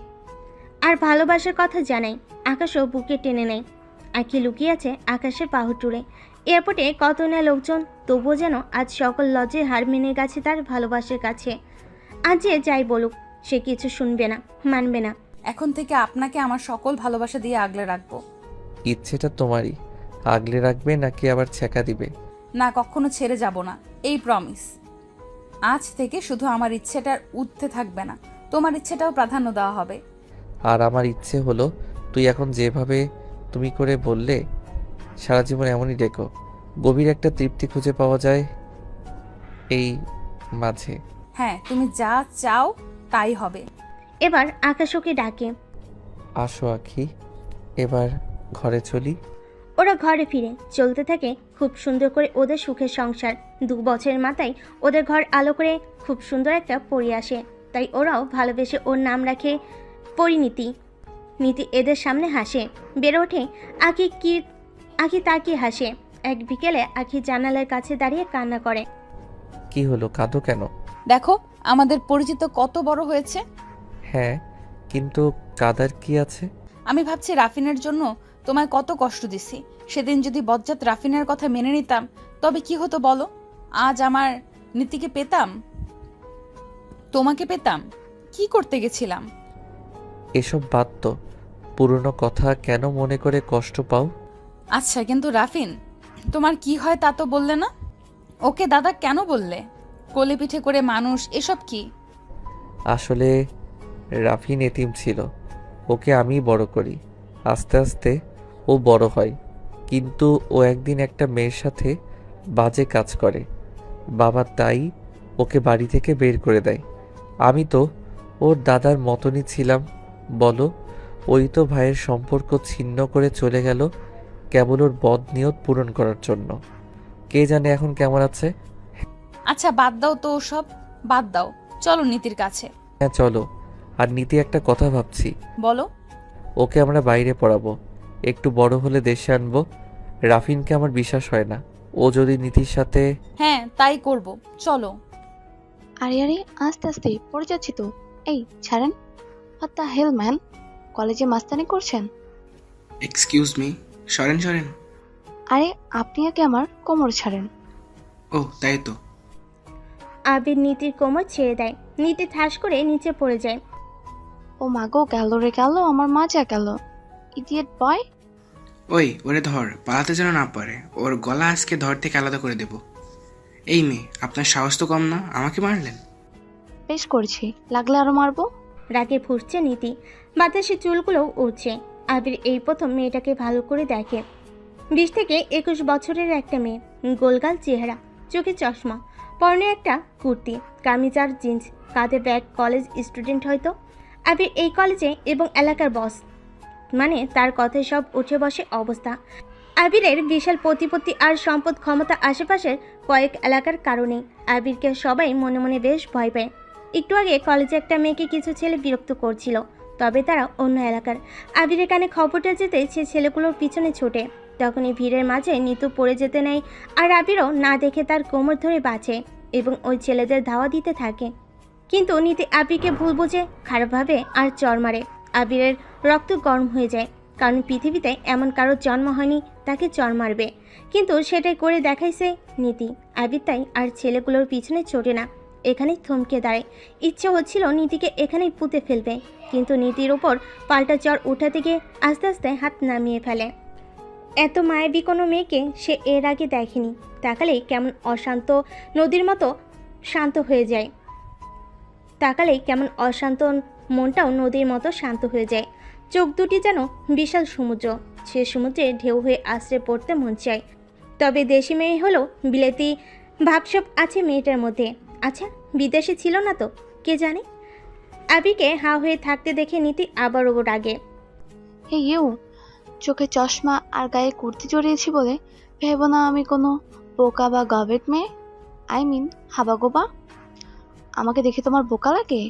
আর ভালোবাসার কথা জানায়। আকাশও বুকে টেনে নেয়। আখি লুকিয়ে আছে আকাশের পাহুটুরে। এয়ারপোর্টে কত না লোকজন, তবুও যেন আজ সকল লজ্জে হার মেনে গেছে তার ভালোবাসার কাছে। আজ যে যাই বলুক সে কিছু শুনবে না, মানবে না। এখন থেকে আপনাকে আমার সকল ভালোবাসা দিয়ে আগলে রাখবো। ইচ্ছেটা তোমারই, আগলে রাখবে নাকি আবার ছ্যাঁকা দিবে? না, কখনো ছেড়ে যাব না, এই প্রমিস। আজ থেকে শুধু আমার ইচ্ছেটার ঊর্ধ্বে থাকবে না, তোমার ইচ্ছেটাও প্রাধান্য দেওয়া হবে। আর আমার ইচ্ছে হলো তুই এখন যেভাবে তুমি করে বললে সারা জীবন এমনই ডেকো। গভীর একটা তৃপ্তি খুঁজে পাওয়া যায় এই মাঝে। হ্যাঁ, তুমি যা চাও তাই হবে। এবার আকাশ ওকে ডাকে। আসো আখি, এবার ঘরে চলি। ওরা ঘরে ফিরে চলতে থাকে খুব সুন্দর করে ওদের সুখের সংসার। 2 বছরের মাথায় ওদের ঘর আলো করে খুব সুন্দর একটা পরি আসে। তাই ওরাও ভালোবেসে ওর নাম রাখে পরিণীতি। নীতি এদের সামনে হাসে। বেড়ে ওঠে আখি তাকিয়ে হাসে। এক বিকেলে আখি জানালার কাছে দাঁড়িয়ে কান্না করে। কি হলো, কাঁদো কেন? দেখো আমাদের পরিচিত কত বড় হয়েছে। হ্যাঁ, কিন্তু কাদার কি আছে? আমি ভাবছি রাফিনের জন্য তোমায় কত কষ্ট দিছি। সেদিন যদি বজ্জাত রাফিনের কথা মেনে নিতাম তবে কি হতো বলো? আজ আমার নীতিকে পেতাম, তোমাকে পেতাম। কি করতে গেছিলাম? এসব বাদ তো, পুরনো কথা কেন মনে করে কষ্ট পাও? আচ্ছা, কিন্তু রাফিন তোমার কি হয় তা তো বললে না। ওকে দাদা কেন বললে? কোলে পিঠে করে মানুষ, এসব কি? আসলে রাফিন এতিম ছিল, ওকে আমি বড় করি। আস্তে আস্তে ও বড় হয়, কিন্তু ও একদিন একটা মেয়ের সাথে বাজে কাজ করে। বাবা তাই ওকে বাড়ি থেকে বের করে দেয়। আমি তো ওর দাদার মতনই ছিলাম বলো। ওই তো ভাইয়ের সম্পর্ক ছিন্ন করে চলে গেল কেবল ওর বদ নিয়ত পূরণ করার জন্য। কে জানে এখন কেমন আছে। আচ্ছা বাদ দাও তো, সব বাদ দাও, চলো নীতির কাছে। হ্যাঁ চলো। আর নীতি একটা কথা ভাবছি, বলো। ওকে আমরা বাইরে পড়াবো, একটু বড় হলে দেশে আনবো। রাফিনকে আমার বিশ্বাস হয় না ও যদি নীতির সাথে হ্যাঁ তাই করব, চলো। আরে আরে, আস্তে আস্তে পড়ে যাচ্ছি তো। এই ছাড়েন। হোয়াট দ্য হেল ম্যান, কলেজে মাস্তানি করছেন? এক্সকিউজ মি, সরেন সরেন। আরে আপনি আগে আমার কোমর ছাড়েন। ও তাই তো। আবির নীতির কোমর ছেড়ে দেয়। নীতি ঠাস করে নিচে পড়ে যায়। ও মা গো, গেল রে গেল, আমার মাজা গেল। ইডিয়েট বয়। ওই ওরে ধর, পালাতে যেন না পারে। ওর গলা আজকে ধর থেকে আলাদা করে দেব। এই মেয়ে, আপনার সাহস তো কম না, আমাকে মারলেন। বেশ করেছি, লাগলে আরো মারবো। রাগে ফুঁসছে নীতি, বাতাসে চুলগুলোও উঠছে। আবির এই প্রথম মেয়েটাকে ভালো করে দেখে। 20 থেকে 21 বছরের একটা মেয়ে, গোলগাল চেহারা, চোখে চশমা, পরনে একটা কুর্তি, কামিজ আর জিন্স, কাঁধে ব্যাগ, কলেজ স্টুডেন্ট হয়তো। আবির এই কলেজে এবং এলাকার বস, মানে তার কথায় সব উঠে বসে অবস্থা। আবিরের বিশাল প্রতিপত্তি আর সম্পদ ক্ষমতা আশেপাশের কয়েক এলাকার কারণে আবিরকে সবাই মনে মনে বেশ ভয় পায়। একটু আগে কলেজে একটা মেয়েকে কিছু ছেলে বিরক্ত করছিল, তবে তারা অন্য এলাকার। আবিরের কানে খবরটা যেতে সে ছেলেগুলোর পিছনে ছোটে। তখনই ভিড়ের মাঝে নিতু পড়ে যেতে নেয়, আর আবিরও না দেখে তার কোমর ধরে বাঁচে এবং ওই ছেলেদের ধাওয়া দিতে থাকে। কিন্তু নীতি আবিরকে ভুল বুঝে খারাপভাবে আর চর মারে। আবিরের রক্ত গরম হয়ে যায়, কারণ পৃথিবীতে এমন কারোর জন্ম হয়নি তাকে চর মারবে। কিন্তু সেটাই করে দেখাইছে নীতি। আবির তাই আর ছেলেগুলোর পিছনে ছোটে না, এখানেই থমকে দাঁড়ায়। ইচ্ছে হচ্ছিল নীতিকে এখানেই পুঁতে ফেলবে, কিন্তু নীতির ওপর পাল্টা চর উঠাতে গিয়ে আস্তে আস্তে হাত নামিয়ে ফেলে। এত মায়াবী কোনো মেয়েকে সে এর আগে দেখেনি। তাকালেই কেমন অশান্ত নদীর মতো শান্ত হয়ে যায়, তাকালেই কেমন অশান্ত মনটাও নদীর মতো শান্ত হয়ে যায়। চোখ দুটি যেন বিশাল সমুদ্র, সে সমুদ্রে ঢেউ হয়ে আশ্রে পড়তে মন চায়। তবে দেশি মেয়ে হলো বিলেতি ভাবসব আছে মেয়েটার মধ্যে। আচ্ছা, বিদেশে ছিল না তো, কে জানে। আবিকে হা হয়ে থাকতে দেখে নীতি আবারও রাগে। হে ইউ, চোখে চশমা আর গায়ে কুর্তি জড়িয়েছি বলে ভেবো না আমি কোনো বোকা বা গবেট মেয়ে। আই মিন হাবাগোবা। আমাকে দেখে তোমার বোকা লাগে?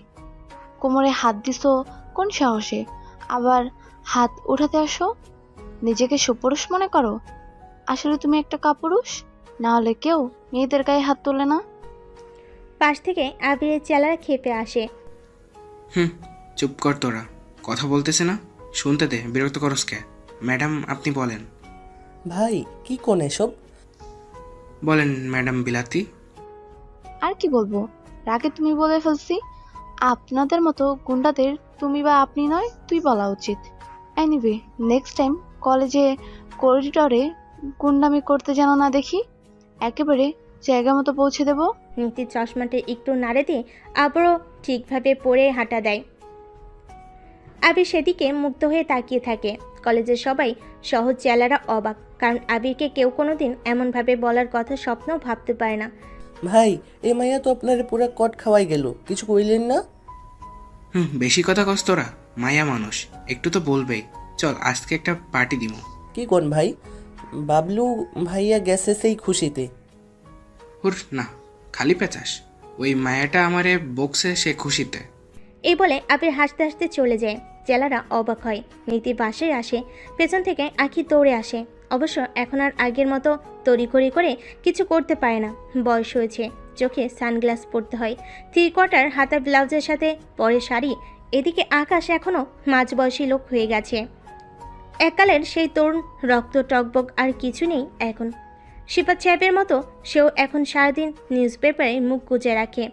কোমরে হাত দিছো কোন সাহসে? আবার হাত উঠাতে আসো? নিজেকে সুপুরুষ মনে করো? আসলে তুমি একটা কাপুরুষ, না হলে কেউ মেয়েদের গায়ে হাত তোলে না। পাশ থেকে আবিরের চেলারা খেপে আসে। চুপ কর তোরা, কথা বলতেছে না, শুনতে দে, বিরক্ত করস কে? ম্যাডাম আপনি বলেন। ভাই কি কোন এসব? বলেন ম্যাডাম বিলাতি। আর কি বলবো, রাগে তুমি বলে ফেলছি। আপনাদের মতো গুন্ডাদের তুমি বা আপনি নয়, তুই বলা উচিত। এনিওয়ে, নেক্সট টাইম কলেজে করিডরে গুন্ডামি করতে যেন না দেখি। একেবারে জায়গা মতো পৌঁছে দেবো। নীতির চশমাটা একটু নাড়ে দিয়ে আবারও ঠিকভাবে পরে হাঁটা দেয়। আবির সেদিকে মুগ্ধ হয়ে তাকিয়ে থাকে। কলেজের সবাই সহজ চেলারা অবাক, কারণ আবিরকে কেউ কোনোদিন এমনভাবে বলার কথা স্বপ্নও ভাবতে পারে না। ভাই এ মাইয়া তো আপনার পুরা কট খাওয়াই গেল, কিছু কইলেন না? বেশি কথা কস তোরা, মায়া মানুষ একটু তো বলবেই। চল আজকে একটা পার্টি দিমু। কি কোন ভাই? বাবলু ভাইয়া গেছে সেই খুশিতে। হুর না, খালি পেঁচাস। ওই মায়াটা আমারে বকছে সে খুশিতে। এই বলে আবির হাসতে হাসতে চলে যায়। চেলারা অবাক হয়। নীতি বাসায় আসে, পেছন থেকে আখি দৌড়ে আসে। অবশ্য এখন আর আগের মতো তড়িঘড়ি করে কিছু করতে পারে না, বয়স হয়েছে, চোখে সানগ্লাস পরতে হয়। 3/4 হাতা ব্লাউজের সাথে পরে শাড়ি। এদিকে আকাশ এখনও মাঝবয়সী লোক হয়ে গেছে। এককালের সেই তরুণ রক্ত টকবক আর কিছু নেই এখন। শিপা চ্যাপের মতো সেও এখন সারাদিন নিউজ পেপারে মুখ গুজে রাখে।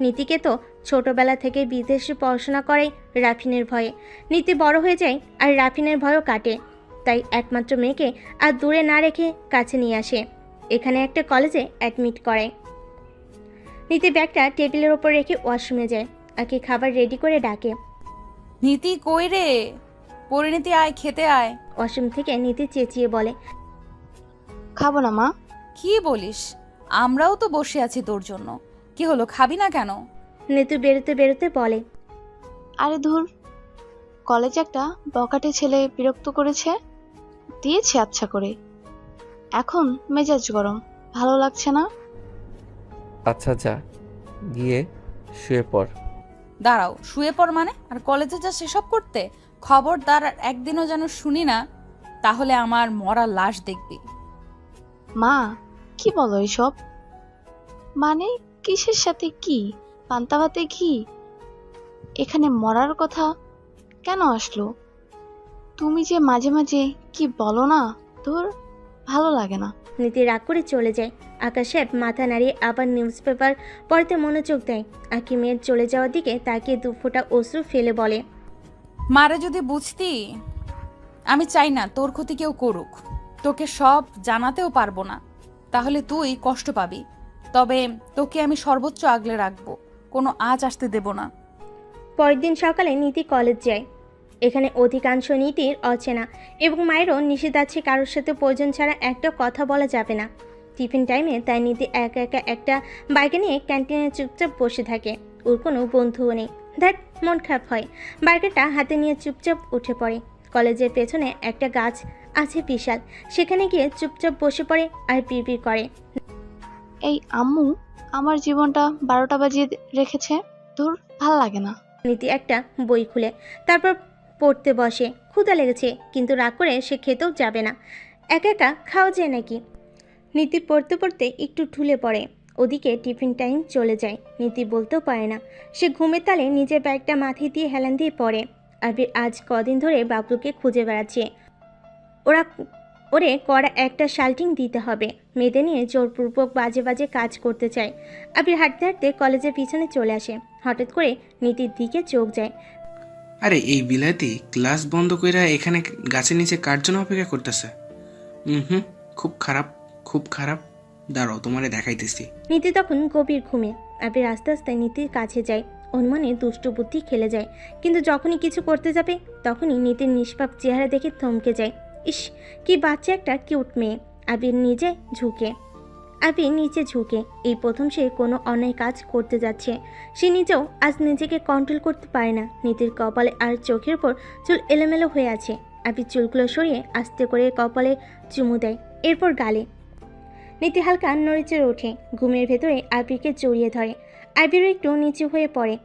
নীতিকে তো ছোটবেলা থেকে বিদেশে পড়াশোনা করে রাফিনের ভয়ে। নীতি বড় হয়ে যায় আর রাফিনের ভয়ও কাটে। তাই একমাত্র মেয়েকে আর দূরে না রেখে কাছে নিয়ে আসে, এখানে একটা কলেজে অ্যাডমিট করে। নীতি ব্যাগটা টেবিলের ওপর রেখে ওয়াশরুমে যায়। আগে খাবার রেডি করে ডাকে। নীতি কই রে? পরিণীতি আয়, খেতে আয়। ওয়াশরুম থেকে নীতি চেঁচিয়ে বলে, খাবো না মা। কি বলিস? আমরাও তো বসে আছি তোর জন্য। কি হলো, খাবি না কেন? নীতু বেরোতে বেরোতে বলে, আরে ধুর, কলেজে একটা বকাটে ছেলে বিরক্ত করেছে, দিয়েছে আচ্ছা করে। এখন মেজাজ গরম, ভালো লাগছে না। আচ্ছা যা, গিয়ে শুয়ে পড়। দাঁড়াও, শুয়ে পড় মানে? আর কলেজে যা সেসব করতে? খবরদার আর একদিনও যেন শুনি না, তাহলে আমার মরা লাশ দেখবি। মা, কি বলো এসব? মানে কিসের সাথে কি? পান্তা ভাতে ঘি? এখানে মরার কথা কেন আসলো? তুমি যে মাঝে মাঝে কি বলো না, তোর ভালো লাগে না। নীতি রাগ করে চলে যায়। আকাশ সাহেব মাথা নাড়িয়ে আবার নিউজ পেপার পড়তে মনোযোগ দেয়। আঁকি মেয়ের চলে যাওয়ার দিকে তাকিয়ে দুফোঁটা অশ্রু ফেলে বলে, মারে যদি বুঝতি, আমি চাই না তোর ক্ষতি কেউ করুক, তোকে সব জানাতেও পারবো না, তাহলে তুই কষ্ট পাবি। তবে তোকে আমি সর্বোচ্চ আগলে রাখবো, কোনো আজ আসতে দেব না। পরের দিন সকালে নীতি কলেজ যায়। এখানে অধিকাংশ নীতির অচেনা এবং মায়েরও নিষেধ আছে, কারোর সাথে প্রয়োজন ছাড়া একটা কথা বলা যাবে না। টিফিন টাইমে তাই নীতি একা একা একটা বাইকে নিয়ে ক্যান্টিনে চুপচাপ বসে থাকে। ওর কোনো বন্ধুও নেই। ধ্যাট, মন খারাপ হয়। বাইকটা হাতে নিয়ে চুপচাপ উঠে পড়ে। কলেজের পেছনে একটা গাছ আছে বিশাল, সেখানে গিয়ে চুপচাপ বসে পড়ে আর পিড়পিড় করে। এই আম্মু আমার জীবনটা 12টা বাজিয়ে রেখেছে। তোর ভাল লাগে না? নীতি একটা বই খুলে তারপর পড়তে বসে। ক্ষুধা লেগেছে, কিন্তু রাগ করে সে খেতেও যাবে না। একা একা খাওয়া যায় নাকি? নীতি পড়তে পড়তে একটু ঢুলে পড়ে। ওদিকে টিফিন টাইম চলে যায়। নীতি বলতেও পারে না। সে ঘুমের তালে নিজের ব্যাগটা মাথায় দিয়ে হেলান দিয়ে পড়ে। আবির আজ কদিন ধরে বাবলুকে খুঁজে বেড়াচ্ছে। ওরে কড়া একটা শাল্টিং দিতে হবে। মেয়েদের নিয়ে জোরপূর্বক বাজে বাজে কাজ করতে চায়। আবির হাঁটতে হাঁটতে কলেজের পিছনে চলে আসে। হঠাৎ করে নীতির দিকে চোখ যায়। আরে এই বিলাতি ক্লাস বন্ধ কইরা এখানে গাছের নিচে কার জন্য অপেক্ষা করতেছে? হুম, খুব খারাপ, খুব খারাপ। দাঁড়াও, তোমারে দেখাইতেছি। নীতি তখন গভীর ঘুমে। আবির আস্তে আস্তে নীতির কাছে যায়। ওর মনে দুষ্টু বুদ্ধি খেলে যায়, কিন্তু যখনই কিছু করতে যাবে তখনই নীতির নিষ্পাপ চেহারা দেখে থমকে যায়। ইস, কি বাচ্চা একটা কিউট মেয়ে। আবির নিচে ঝুঁকে এই প্রথম সে কোনো অন্যায় কাজ করতে যাচ্ছে। সে নিজেও আজ নিজেকে কন্ট্রোল করতে পারে না। নীতির কপালে আর চোখের উপর চুল এলোমেলো হয়ে আছে। আবির চুলগুলো সরিয়ে আস্তে করে কপালে চুমু দেয়, এরপর গালে। নীতি হালকা নড়েচড়ে ওঠে। ঘুমের ভেতরে আবিরকে জড়িয়ে ধরে। আবিরও একটু নিচু হয়ে পড়ে।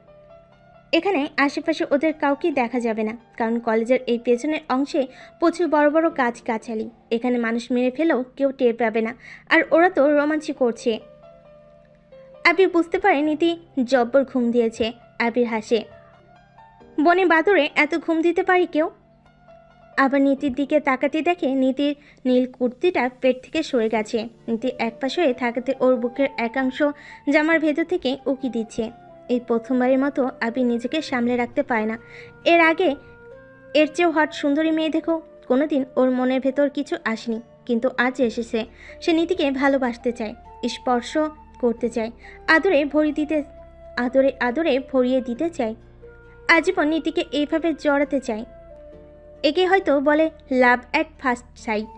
এখানে আশেপাশে ওদের কাউকে দেখা যাবে না, কারণ কলেজের এই পেছনের অংশে প্রচুর বড় বড় গাছগাছালি। এখানে মানুষ মেরে ফেলেও কেউ টের পাবে না। আর ওরা তো রোমাঞ্চই করছে। আবির বুঝতে পারে নীতি জব্বর ঘুম দিয়েছে। আবির হাসে। বনে বাদুড়ে এত ঘুম দিতে পারি কেউ? আবার নীতির দিকে তাকাতে দেখে নীতির নীল কুর্তিটা পেট থেকে সরে গেছে। নীতি একপাশ হয়ে থাকাতে ওর বুকের একাংশ জামার ভেতর থেকে উকি দিচ্ছে। এই প্রথমবারের মতো আবির নিজেকে সামলে রাখতে পারে না। এর আগে এর চেয়েও হট সুন্দরী মেয়ে দেখো কোনোদিন ওর মনের ভেতর কিছু আসেনি, কিন্তু আজ এসেছে। সে নীতিকে ভালোবাসতে চায়, স্পর্শ করতে চায়, আদরে ভরিয়ে দিতে চায়। আজীবন নীতিকে এইভাবে জড়াতে চায়। একে হয়তো বলে লাভ অ্যাট ফার্স্ট সাইট।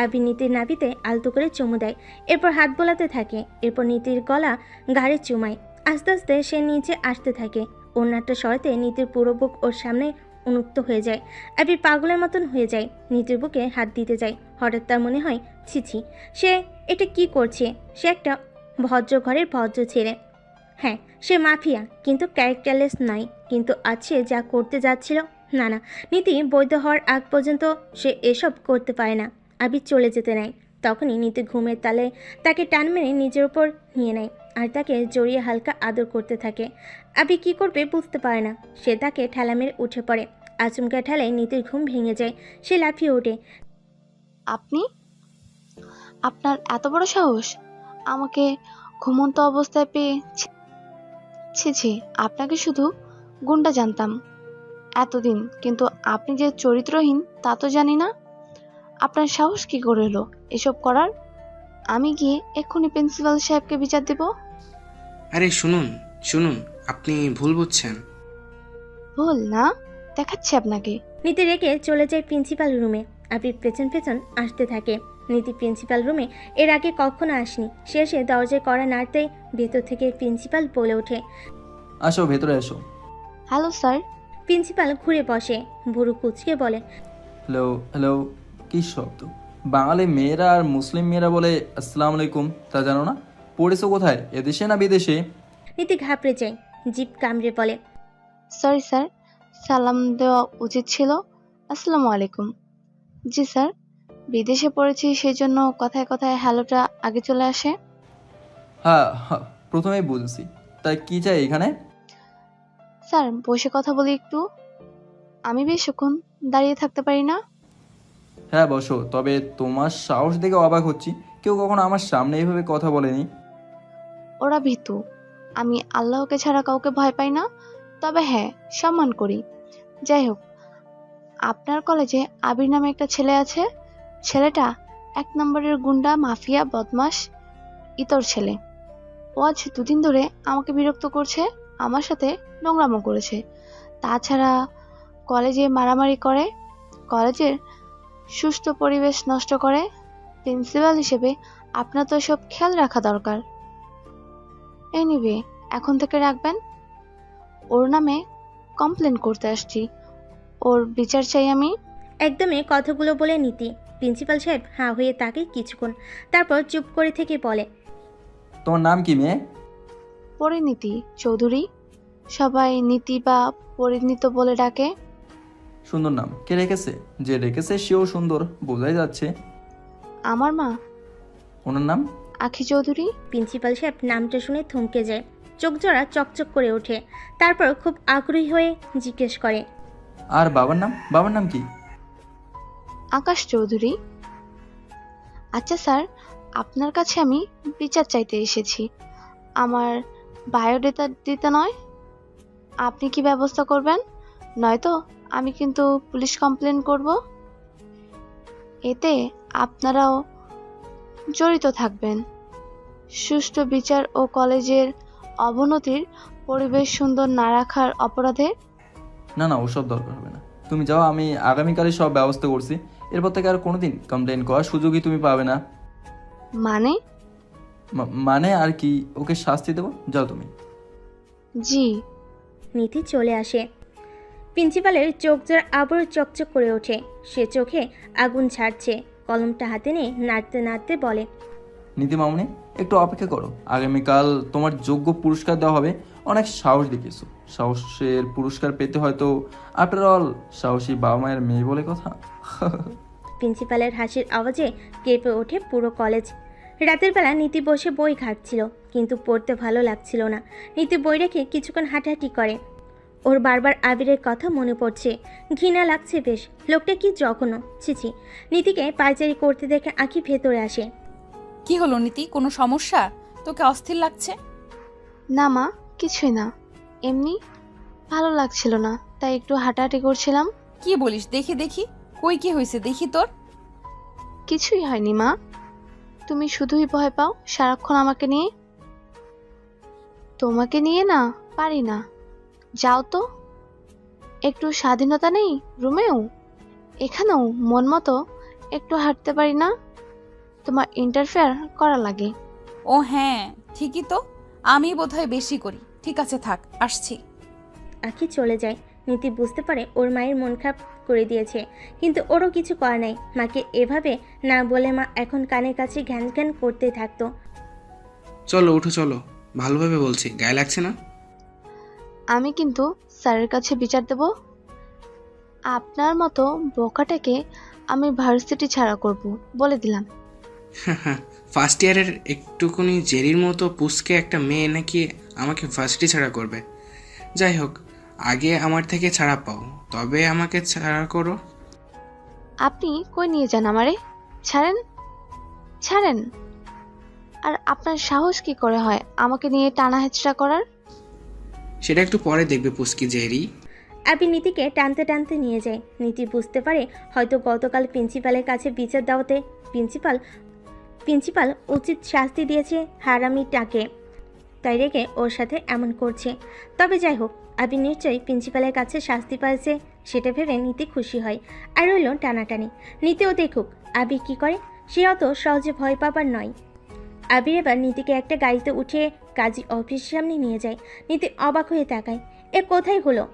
আবির নীতির নাভিতে আলতো করে চুমু দেয়, এরপর হাত বোলাতে থাকে। এরপর নীতির গলা ঘাড়ে চুমায়। আস্তে আস্তে সে নিচে আসতে থাকে। ওড়নাটা সরাতে নীতির পুরো বুক ওর সামনে উন্মুক্ত হয়ে যায়। আবির পাগলের মতন হয়ে যায়। নীতির বুকে হাত দিতে যায়। হঠাৎ তার মনে হয়, ছিছি, সে এটা কি করছে? সে একটা ভদ্র ঘরের ভদ্র ছেলে। হ্যাঁ, সে মাফিয়া, কিন্তু ক্যারেক্টারলেস নয়। কিন্তু আছে যা করতে যাচ্ছিল, না, নীতি বৈধ হওয়ার আগ পর্যন্ত সে এসব করতে পারে না। আবির চলে যেতে নেয়। তখনই নীতি ঘুমের তালে তাকে টান মেরে নিজের ওপর নিয়ে নেয় আর তাকে জড়িয়ে হালকা আদর করতে থাকে। আবির কী করবে বুঝতে পারে না। সে তাকে ঠেলা মেরে উঠে পড়ে। আচমকা ঠেলায় নীতির ঘুম ভেঙে যায়। সে লাফিয়ে ওঠে। আপনার এত বড় সাহস আমাকে ঘুমন্ত অবস্থায় পেয়ে? ছি, আপনাকে শুধু গুন্ডা জানতাম এতদিন, কিন্তু আপনি যে চরিত্রহীন তা তো জানি না। আপনার সাহস কি করে এলো এসব করার? আমি গিয়ে এক্ষুনি প্রিন্সিপাল সাহেবকে বিচার দেব। আরে শুনুন, আপনি ভুল বুঝছেন। ভুল না, দেখাচ্ছি আপনাকে। নীতি রেখে চলে যায় প্রিন্সিপাল রুমে। আবির পেছন পেছন আসতে থাকে। নীতি প্রিন্সিপাল রুমে এর আগে কখনো আসেনি। সে এসে দরজায় কড়া নাড়তেই ভেতর থেকে প্রিন্সিপাল বলে ওঠে, আসো ভেতরে এসো। Hello sir. প্রিন্সিপাল ঘুরে বসে, ভুরু কুচকে বলে, হ্যালো হ্যালো। কি শব্দ? বাঙালি মেয়েরা আর মুসলিম মেয়েরা বলে আসসালামু আলাইকুম, তা জানো না? পড়েছো কোথায়, এদেশে না বিদেশে? নীতি ঘাবড়ে যায়, জিভ কামড়ে বলে, সরি স্যার, সালাম দেওয়া উচিত ছিল। আসসালামু আলাইকুম। জি স্যার, বিদেশে পড়েছি সেজন্য কথায় কথায় হ্যালোটা আগে চলে আসে। হ্যাঁ হ্যাঁ, প্রথমেই বুঝেছি। তাই কি চাই এখানে? স্যার বসে কথা বলি একটু, আমি বেশিক্ষণ দাঁড়িয়ে থাকতে পারি না। হ্যাঁ বসো, তবে তোমার সাহস দেখে অবাক হচ্ছি, কেউ কখনো আমার সামনে এইভাবে কথা বলেনি। ওরা ভীতু, আমি আল্লাহকে ছাড়া কাউকে ভয় পাই না, তবে হ্যাঁ সম্মান করি। যাই হোক, আপনার কলেজে আবির নামে একটা ছেলে আছে। ছেলেটা 1 নম্বরের গুন্ডা, মাফিয়া, বদমাস, ইতর ছেলে। ও আজ 2 দিন ধরে আমাকে বিরক্ত করছে, আমার সাথে নোংরামো করেছে। তাছাড়া কলেজে মারামারি করে, কলেজের সুস্থ পরিবেশ নষ্ট করে। প্রিন্সিপাল হিসেবে আপনার তো সব খেয়াল রাখা দরকার। এনিওয়ে, এখন থেকে রাখবেন। ওর নামে কমপ্লেন করতে আসছি, ওর বিচার চাই আমি। একদমই কথাগুলো বলে নীতি। প্রিন্সিপাল সাহেব হাঁ হয়ে তাকে কিছুক্ষণ, তারপর চুপ করে থেকে বলে, তোমার নাম কি মেয়ে? পরিণীতি চৌধুরী, সবাই নীতি বা পরিণীত বলে ডাকে। সুন্দর নাম। কে রেখেছে? যে রেখেছে সেও সুন্দর, বোঝাই যাচ্ছে। আমার মা। ওনার নাম? আখি চৌধুরী। প্রিন্সিপাল সাহেব নামটা শুনে থমকে যায়, চোখ জোড়া চকচক করে ওঠে। তারপর খুব আগ্রহী হয়ে জিজ্ঞেস করে, আর বাবার নাম? বাবার নাম কি? আকাশ চৌধুরী। আচ্ছা স্যার, আপনার কাছে আমি বিচার চাইতে এসেছি, আমার বায়োডাটা দিতে নয়। আপনি কি ব্যবস্থা করবেন? নয়তো আমি কিন্তু পুলিশ কমপ্লেন করব। এতে আপনারাও জড়িত থাকবেন। সুষ্ঠু বিচার ও কলেজের অবনতির পরিবেশ সুন্দর না রাখার অপরাধে। না না, ওসব দরকার হবে না। তুমি যাও, আমি আগামীকালই সব ব্যবস্থা করছি। এরপর থেকে আর কোনোদিন কমপ্লেন করার সুযোগই তুমি পাবে না। মানে? মানে আর কি, ওকে শাস্তি দেবো। যাও তুমি। জি। নীতি চলে আসে। প্রিন্সিপালের চোখ জোড়া আবারও চকচক করে ওঠে, সে চোখে আগুন ছাড়ছে। কলমটা হাতে নিয়ে নাড়তে নাড়তে বলে, নীতি মামুনি, একটু অপেক্ষা করো, আগামীকাল তোমার যোগ্য পুরস্কার দেওয়া হবে। অনেক সাহস দেখিয়েছো, সাহসের পুরস্কার পেতে হয়তো আফটার অল সাহসী বাবা মায়ের মেয়ে বলে কথা। প্রিন্সিপালের হাসির আওয়াজে কেঁপে ওঠে পুরো কলেজ। রাতের বেলা নীতি বসে বই ঘাঁটছিল, কিন্তু পড়তে ভালো লাগছিল না। নীতি বই রেখে কিছুক্ষণ হাঁটাহাঁটি করে। ওর বারবার আবিরের কথা মনে পড়ছে, ঘৃণা লাগছে বেশ। লোকটা কি জঘন্য, ছিছি। নীতিকে পায়চারি করতে দেখে আঁখি ভেতরে আসে। কি হলো নীতি, কোনো সমস্যা? তোকে অস্থির লাগছে? না মা, কিছুই না, এমনি ভালো লাগছিল না, তাই একটু হাঁটাহাঁটি করছিলাম। কি বলিস? দেখি দেখি, কই কি হয়েছে দেখি তোর। কিছুই হয়নি মা, তুমি শুধুই ভয় পাও সারাক্ষণ আমাকে নিয়ে। তোমাকে নিয়ে না পারি না, যাও তো। একটু স্বাধীনতা নেই রুমেও? এখানেও মন মতো একটু হাঁটতে পারি না? তোমার ইন্টারফেয়ার করা লাগে। ও হ্যাঁ, ঠিকই তো, আমি বোধহয় বেশি করি। ঠিক আছে থাক, আসছি। আঁখি চলে যায়। নীতি বুঝতে পারে ওর মায়ের মন খারাপ করে দিয়েছে, কিন্তু ওরও কিছু করার নাই। মাকে এভাবে না বলে মা এখন কানের কাছে ঘ্যান ঘ্যান করতে থাকতো। চলো উঠো, চলো, ভালোভাবে বলছি, গায়ে লাগছে না? আমি কিন্তু স্যারের কাছে বিচার দেব। আপনার মতো বোকাটাকে আমি ভার্সিটি ছাড়া করব, বলে দিলাম। ফার্স্ট ইয়ারের একটুকুনি জেরির মতো পুষকে একটা মেয়ে নাকি আমাকে ভার্সিটি ছাড়া করবে? যাই হোক, আগে আমার থেকে ছাড়া পাও, তবে আমাকে ছাড়া করো। আপনি কই নিয়ে যান আমারে? ছাড়েন, ছাড়েন। আর আপনার সাহস কি করে হয় আমাকে নিয়ে টানা হেঁচড়া করার? সেটা একটু পরে দেখবে পুষ্কি জেরি। আবি নীতিকে টানতে টানতে নিয়ে যায়। নীতি বুঝতে পারে হয়তো গতকাল প্রিন্সিপালের কাছে বিচার দেওয়াতে প্রিন্সিপাল উচিত শাস্তি দিয়েছে হারামিটাকে, তাই রেগে ওর সাথে এমন করছে। তবে যাই হোক, আবি নিশ্চয়ই প্রিন্সিপালের কাছে শাস্তি পাইছে, সেটা ভেবে নীতি খুশি হয়। আর রইল টানাটানি। নীতিও দেখুক আবি কি করে, সে অত সহজে ভয় পাবার নয়। আবির এবার নীতিকে একটা গাড়িতে উঠিয়ে কাজী অফিসের সামনে নিয়ে যায়। নীতি অবাক হয়ে তাকায়, এ কোথায় হলো,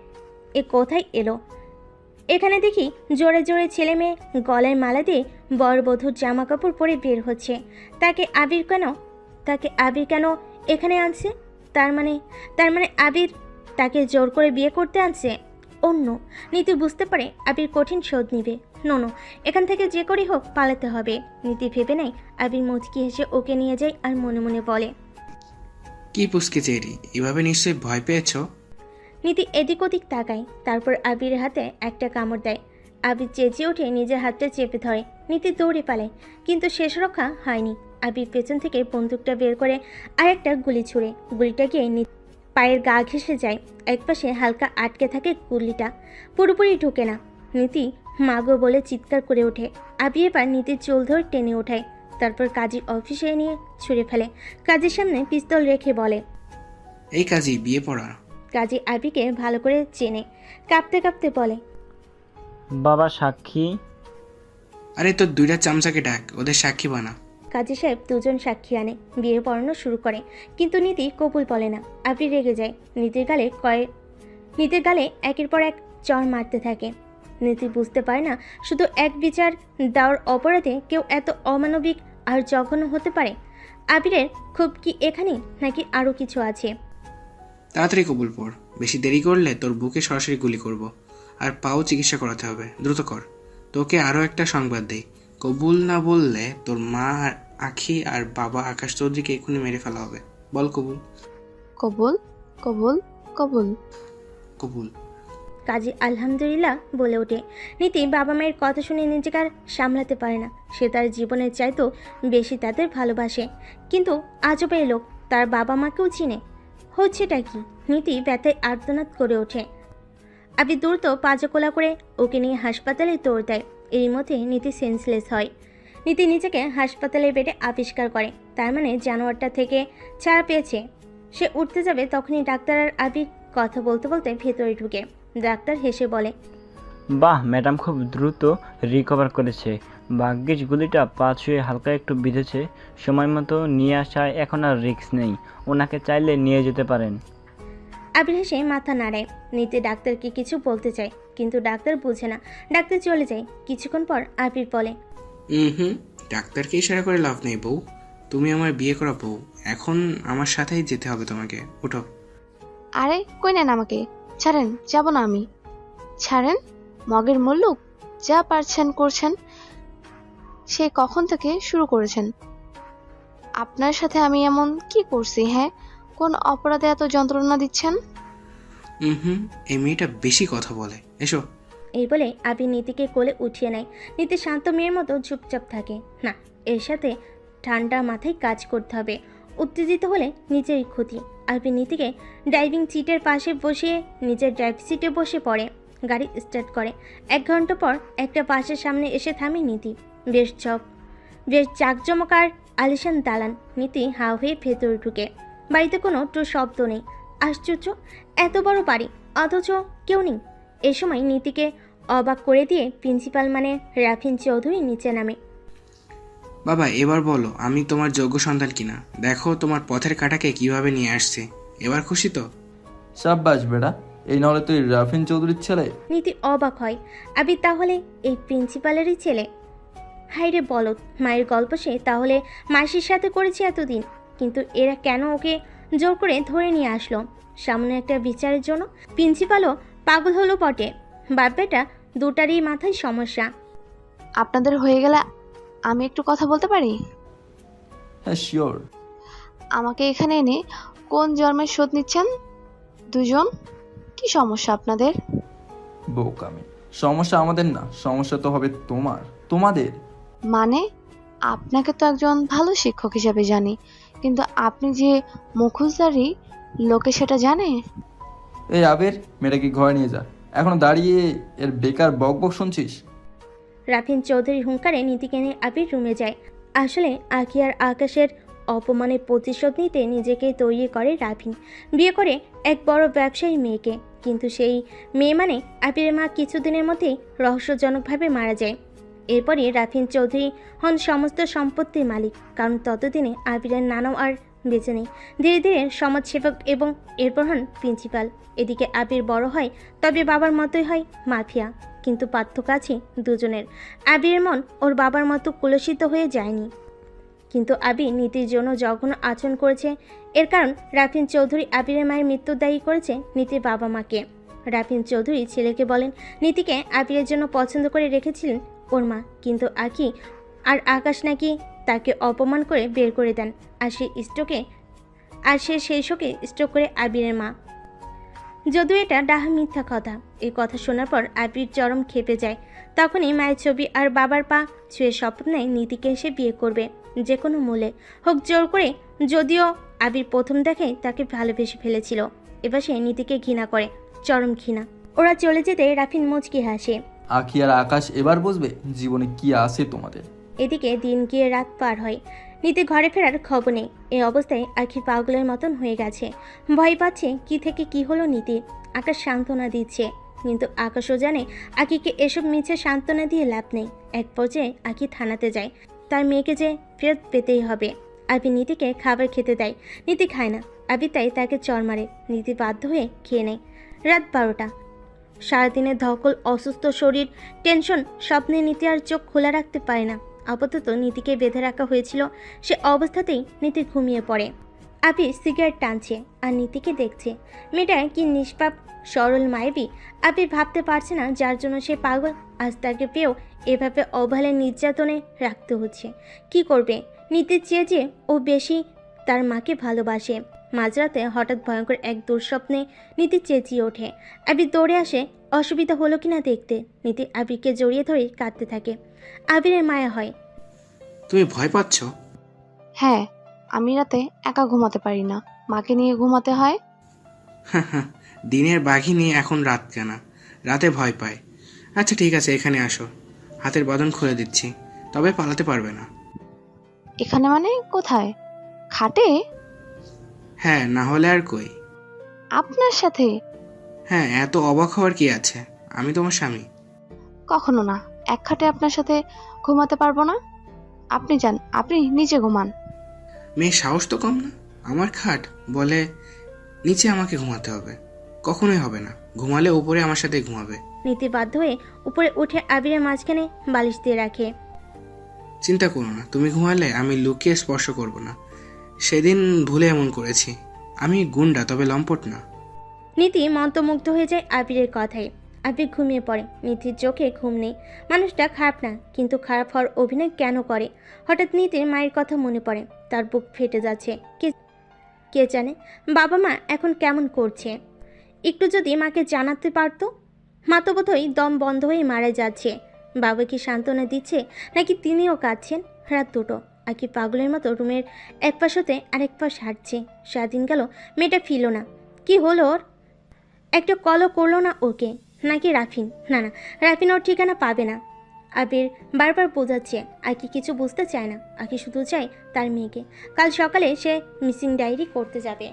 এ কোথায় এলো? এখানে দেখি জোরে জোরে ছেলে মেয়ে গলায় মালা দিয়ে বরবধূর জামা কাপড় পরে বের হচ্ছে। তাকে আবির কেন এখানে আনছে? তার মানে আবির তাকে জোর করে বিয়ে করতে আনছে। অন্য নীতি বুঝতে পারে আবির কঠিন শোধ নিবে। নো, এখান থেকে যে করেই হোক পালাতে হবে। নীতি ভেবে নেয়। আবির মুচকি হেসে ওকে নিয়ে যায় আর মনে মনে বলে, কি পুচকে চেরি, এভাবে নিশ্চয়ই ভয় পেয়েছো? নীতি এদিক ওদিক তাকায়, তারপর আবিরের হাতে একটা কামড় দেয়। আবির চেঁচিয়ে উঠে নিজের হাতটা চেপে ধরে। নীতি দৌড়ে পালায়, কিন্তু শেষ রক্ষা হয়নি। আবির পেছন থেকে বন্দুকটা বের করে আরেকটা গুলি ছুড়ে। গুলিটা গিয়ে পায়ের গা ঘেঁষে যায়। একপাশে হালকা আটকে থাকে গুলিটা, পুরোপুরি ঢোকে না। নীতি মাগো বলে চিৎকার করে ওঠে। আবি এবার নীতির চুল ধরে টেনে ওঠায়, তারপর কাজী অফিসে নিয়ে ছুঁড়ে ফেলে। কাজীর সামনে পিস্তল রেখে বলে, এই কাজী বিয়ে পড়া। কাজী আবিকে ভালো করে চেনে, কাঁপতে কাঁপতে বলে, বাবা সাক্ষী। আরে তোর দুইটা চামচাকে ডাক, ওদের সাক্ষী বানা। কাজী সাহেব দুজন সাক্ষী আনে, বিয়ে পড়ানো শুরু করে, কিন্তু নীতি কবুল বলে না। আবি রেগে যায়, নীতির গালে একের পর এক চড় মারতে থাকে। নীতি বুঝতে পারে না শুধু এক বিচার দেওয়ার অপরাধে কেউ এত অমানবিক আর জঘন্য হতে পারে। আবিরের খুব কি এখানে, নাকি আরও কিছু আছে? তাড়াতাড়ি কবুল পড়, বেশি দেরি করলে তোর বুকে সরাসরি গুলি করব, আর পাও চিকিৎসা করাতে হবে। দ্রুত কর। তোকে আরও একটা সংবাদ দেই, কবুল না বললে তোর মা আর আখি আর বাবা আকাশ চৌধুরীকে এক্ষুনি মেরে ফেলা হবে। বল কবুল। কবুল, কবুল, কবুল। কবুল। কাজী আলহামদুলিল্লাহ বলে ওঠে। নীতি বাবা মায়ের কথা শুনে নিজেকে আর সামলাতে পারে না। সে তার জীবনের চাইতেও বেশি তাদের ভালোবাসে, কিন্তু আজব এই লোক তার বাবা মাকেও চিনে। হচ্ছেটা কি? নীতি ব্যথায় আর্তনাদ করে ওঠে। আবি দ্রুত পাজকোলা করে ওকে নিয়ে হাসপাতালে দৌড় দেয়। এর মধ্যে নীতি সেন্সলেস হয়। নীতি নিজেকে হাসপাতালের বেডে আবিষ্কার করে, তার মানে জানোয়ারটা থেকে ছাড়া পেয়েছে। সে উঠতে যাবে, তখনই ডাক্তার আর আবির কথা বলতে বলতে ভেতরে ঢুকে। ডাক্তার হেসে বলে, বাহ, ম্যাডাম খুব দ্রুত রিকভার করেছে। ভাগ্যিস গুলিটা পা ছুঁয়ে হালকা একটু বিঁধেছে। সময় মতো নিয়ে আসায় এখন আর রিস্ক নেই, ওনাকে চাইলে নিয়ে যেতে পারেন। আবির হেসে মাথা নাড়ায়। নীতি ডাক্তারকে কিছু বলতে চায়, কিন্তু ডাক্তার বুঝে না। ডাক্তার চলে যায়। কিছুক্ষণ পর আবির বলে, ডাক্তারকে ইশারা করে লাভ নেই বউ, তুমি আমার বিয়ে করা বউ, এখন আমার সাথেই যেতে হবে তোমাকে। উঠো। আরে কই নেন আমাকে, ছাড়েন, যাব না আমি। ছাড়েন মগের মুল্লুক, যা পারছেন করছেন। সে কখন থেকে শুরু করেছেন? আপনার সাথে আমি এমন কি করছি? হ্যাঁ, কোন অপরাধে এত যন্ত্রণা দিচ্ছেন? এই মেয়েটা বেশি কথা বলে, এসো। এই বলে আবির নীতিকে কোলে উঠিয়ে নেয়। নীতি শান্ত মেয়ের মতো চুপচাপ থাকে না। এর সাথে ঠান্ডা মাথায় কাজ করতে হবে। উত্তেজিত হলে নিজেরই ক্ষতি। আবির নীতিকে ড্রাইভিং সিটের পাশে বসিয়ে নিজের ড্রাইভ সিটে বসে পড়ে। গাড়ি স্টার্ট করে। 1 ঘন্টা পর একটা বাসের সামনে এসে থামে নীতি। বেশ জাঁকজমক আর আলিশান দালান। নীতি হাঁ হয়ে ভেতরে ঢুকে। বাড়িতে কোনো শব্দ নেই। আশ্চর্য, এত বড় বাড়ি অথচ কেউ নেই। এ সময় নীতিকে অবাক করে দিয়ে প্রিন্সিপাল মানে রাফিন চৌধুরী নিচে নামে। বাবা এবার বলো আমি তোমার যোগ্য সন্তান কিনা। দেখো তোমার পথের কাঁটাকে কিভাবে নিয়ে আসছে, এবার খুশি তো? সাব্বাস বেটা, এই নাহলে তুই রাফিন চৌধুরীর ছেলে? নীতি অবাক হয়। আবি তাহলে এই প্রিন্সিপালেরই ছেলে? হাইরে বলত, মায়ের গল্প সে তাহলে মাসির সাথে করেছে এতদিন, কিন্তু এরা কেন ওকে জোর করে ধরে নিয়ে আসলো সামনে একটা বিচারের জন্য? প্রিন্সিপালও পাগল হলো বটে। বাপ বেটা দুটারই মাথায় সমস্যা। আপনাদের হয়ে গেলে আমি একটু কথা বলতে পারি? হ্যাঁ শিওর। আমাকে এখানে এনে কোন জন্মের শোধ নিচ্ছেন দুজন? কি সমস্যা আপনাদের? বোকামি। সমস্যা আমাদের না, সমস্যা তো হবে তোমাদের। মানে আপনাকে তো একজন ভালো শিক্ষক হিসেবে জানি, কিন্তু আপনি যে মুখোশধারী লোকে সেটা জানে? এই আবির, মেয়েটাকে ঘরে নিয়ে যা। এখনো দাঁড়িয়ে এর বেকার বক বক শুনছিস? রাফিন চৌধুরী হুঙ্কারে নীতিকে নিয়ে আবির রুমে যায়। আসলে আখি আর আকাশের অপমানের প্রতিশোধ নিতে নিজেকে তৈরি করে রাফিন। বিয়ে করে এক বড় ব্যবসায়ী মেয়েকে, কিন্তু সেই মেয়ে মানে আবিরের মা কিছুদিনের মধ্যেই রহস্যজনকভাবে মারা যায়। এরপরই রাফিন চৌধুরী হন সমস্ত সম্পত্তির মালিক, কারণ ততদিনে আবিরের নানাও আর বেঁচে নেই। ধীরে ধীরে সমাজসেবক এবং এরপর হন প্রিন্সিপাল। এদিকে আবির বড় হয়, তবে বাবার মতোই হয় মাফিয়া। কিন্তু পার্থক্য আছে দুজনের। আবিরের মন ওর বাবার মতো কুলসিত হয়ে যায়নি, কিন্তু আবির নীতির জন্য জঘন্য আচরণ করেছে। এর কারণ রাফিন চৌধুরী আবিরের মায়ের মৃত্যু দায়ী করেছে নীতির বাবা মাকে। রাফিন চৌধুরী ছেলেকে বলেন নীতিকে আবিরের জন্য পছন্দ করে রেখেছিলেন ওর মা, কিন্তু আঁকি আর আকাশ নাকি তাকে অপমান করে বের করে দেন। আর সে সেই শোকে স্ট্রোক করে আবিরের মা। যদিও এটা ডাহা মিথ্যা কথা। এই কথা শোনার পর আবির চরম ক্ষেপে যায়। তখনই মায়ের ছবি আর বাবার পা ছুঁয়ে শপথ নেয় নীতিকে এসে বিয়ে করবে, যে কোনো মূল্যে হোক, জোর করে। যদিও আবির প্রথম দেখায় তাকে ভালোবেসে ফেলেছিল, এবার সে নীতিকে ঘৃণা করে, চরম ঘৃণা। ওরা চলে যেতে রাফিন মুচকি হাসে। আখি আর আকাশ এবার বুঝবে জীবনে কি আছে তোমাদের। এদিকে দিন গিয়ে রাত পার হয়, নীতি ঘরে ফেরার খবর নেই। এই অবস্থায় আখি পাগলের মতন হয়ে গেছে, ভয় পাচ্ছে কি থেকে কি হলো নীতির। আকাশ সান্ত্বনা দিচ্ছে, কিন্তু আকাশও জানে আখিকে এসব মিছে সান্ত্বনা দিয়ে লাভ নেই। এক পর্যায়ে আখি থানাতে যায়, তার মেয়েকে যে ফেরত পেতেই হবে। আবি নীতিকে খাবার খেতে দেয়, নীতি খায় না। আবি তাই তাকে চর মারে, নীতি বাধ্য হয়ে খেয়ে নেয়। রাত 12টা। সারাদিনের ধকল, অসুস্থ শরীর, টেনশন, স্বপ্নে নীতি আর চোখ খোলা রাখতে পারে না। আপাতত নীতিকে বেঁধে রাখা হয়েছিল, সে অবস্থাতেই নীতি ঘুমিয়ে পড়ে। আবি সিগারেট টানছে আর নীতিকে দেখছে। মেয়েটা কি নিষ্পাপ, সরল, মায়াবী। আবি ভাবতে পারছে না যার জন্য সে পাগল, আজ তাকে পেয়েও এভাবে অবহেলার নির্যাতনে রাখতে হচ্ছে। কি করবে? নীতির চেয়ে যে ও বেশি তার মাকে ভালোবাসে। মাঝরাতে হঠাৎ ভয়ঙ্কর এক দুঃস্বপ্নে নীতি চেঁচিয়ে ওঠে। আবির দৌড়ে আসে, অসুবিধা হলো কিনা দেখতে। নীতি আবিরকে জড়িয়ে ধরে কাঁদতে থাকে। আবিরের মায়া হয়। তুমি ভয় পাচ্ছ? হ্যাঁ, আমি রাতে একা ঘুমাতে পারি না, মাকে নিয়ে ঘুমাতে হয়। দিনের বাঘি নিয়ে এখন রাত কেনা, রাতে ভয় পায়। আচ্ছা ঠিক আছে, এখানে আসো, হাতের বাঁধন খুলে দিচ্ছি, তবে পালাতে পারবে না। এখানে মানে কোথায়? খাটে? হ্যাঁ, না হলে আর কই। আপনার সাথে? হ্যাঁ, এত অবাক হওয়ার কি আছে, আমি তোমার স্বামী। কখনো না, এক খাটে আপনার সাথে ঘুমাতে পারবো না। আপনি যান, আপনি নিচে ঘুমান। মেয়ে সাহস তো কম না, আমার খাট বলে নিচে আমাকে ঘুমাতে হবে। কখনোই হবে না, ঘুমালে উপরে আমার সাথে ঘুমাবে। নীতি বাধ্য হয়ে উপরে উঠে আবিরের মাঝখানে বালিশ দিয়ে রাখে। চিন্তা করো না, তুমি ঘুমালে আমি লুকিয়ে স্পর্শ করব না। সেদিন ভুলে এমন করেছি। আমি গুন্ডা, তবে লম্পট না। নীতি মন্ত্রমুগ্ধ হয়ে যায় আবিরের কথায়। আবির ঘুমিয়ে পড়ে। নীতির চোখে ঘুম নেই। মানুষটা খারাপ না, কিন্তু খারাপ হওয়ার অভিনয় কেন করে? হঠাৎ নীতির মায়ের কথা মনে পড়ে, তার বুক ফেটে যাচ্ছে। কে জানে বাবা মা এখন কেমন করছে। একটু যদি মাকে জানাতে পারতো। মা তো বোধহয় দম বন্ধ হয়ে মারা যাচ্ছে। বাবা কি সান্ত্বনা দিচ্ছে, নাকি তিনিও কাঁদছেন? রাত 2টো। আকি পাগলের মতো রুমের এক পাশ হতে আরেক পাশ হাঁটছে। সারাদিন গেল, মেয়েটা ফিরল না। কি হলো ওর? একটা কলও করলো না ওকে। নাকি রাফিন? না, রাফিন ওর ঠিকানা পাবে না। আবির বারবার বোঝাচ্ছে, আকি কিছু বুঝতে চায় না। আকি শুধু চায় তার মেয়েকে। কাল সকালে সে মিসিং ডায়েরি করতে যাবে।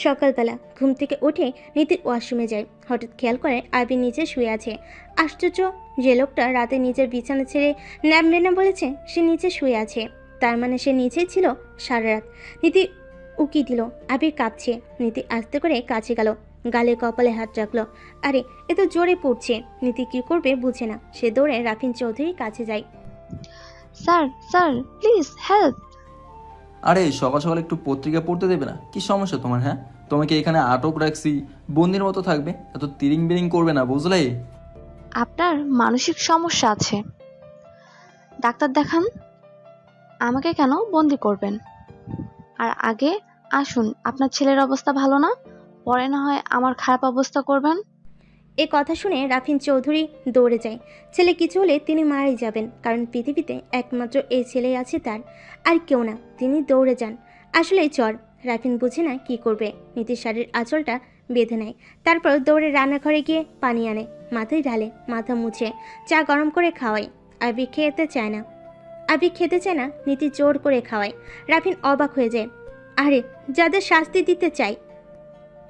সকালবেলা ঘুম থেকে উঠে নীতি ওয়াশরুমে যায়। হঠাৎ খেয়াল করে আবির নিচে শুয়ে আছে। আশ্চর্য, যে লোকটা রাতে নিজের বিছানা ছেড়ে নামবে না বলেছে, সে নিচে শুয়ে আছে। তার মানে সে নিচেই ছিল সারা রাত। নীতি উকি দিল, আবির কাঁপছে। নীতি আস্তে করে কাছে গেল, গালে কপালে হাত রাখলো। আরে, এ তো জোরে পড়ছে। নীতি কি করবে বুঝে না। সে দৌড়ে রাফিন চৌধুরীর কাছে যায়। Sir, sir, please help. আরে সকাল সকাল একটু পত্রিকা পড়তে দেবে না? কি সমস্যা তোমার? হ্যাঁ, তোমাকে এখানে আটক রাখছি, বন্দির মতো থাকবে, এত তিরিং বিরিং করবে না, বুঝলে? আপনার মানসিক সমস্যা আছে, ডাক্তার দেখান। আমাকে কেন বন্দি করবেন? আর আগে আসুন, আপনার ছেলের অবস্থা ভালো না, পরে না হয় আমার খারাপ অবস্থা করবেন। এ কথা শুনে রাফিন চৌধুরী দৌড়ে যায়। ছেলে কিছু হলে তিনি মারাই যাবেন, কারণ পৃথিবীতে একমাত্র এই ছেলেই আছে তার, আর কেউ না। তিনি দৌড়ে যান। আসলে চর। রাফিন বুঝে না কি করবে। নীতির শাড়ির আঁচলটা বেঁধে নেয়। তারপর দৌড়ে রান্নাঘরে গিয়ে পানি আনে, মাথায় ঢালে, মাথা মুছে চা গরম করে খাওয়ায়। আবি খেতে চায় না। নীতি জোর করে খাওয়ায়। রাফিন অবাক হয়ে যায়। আরে, যাদের শাস্তি দিতে চাই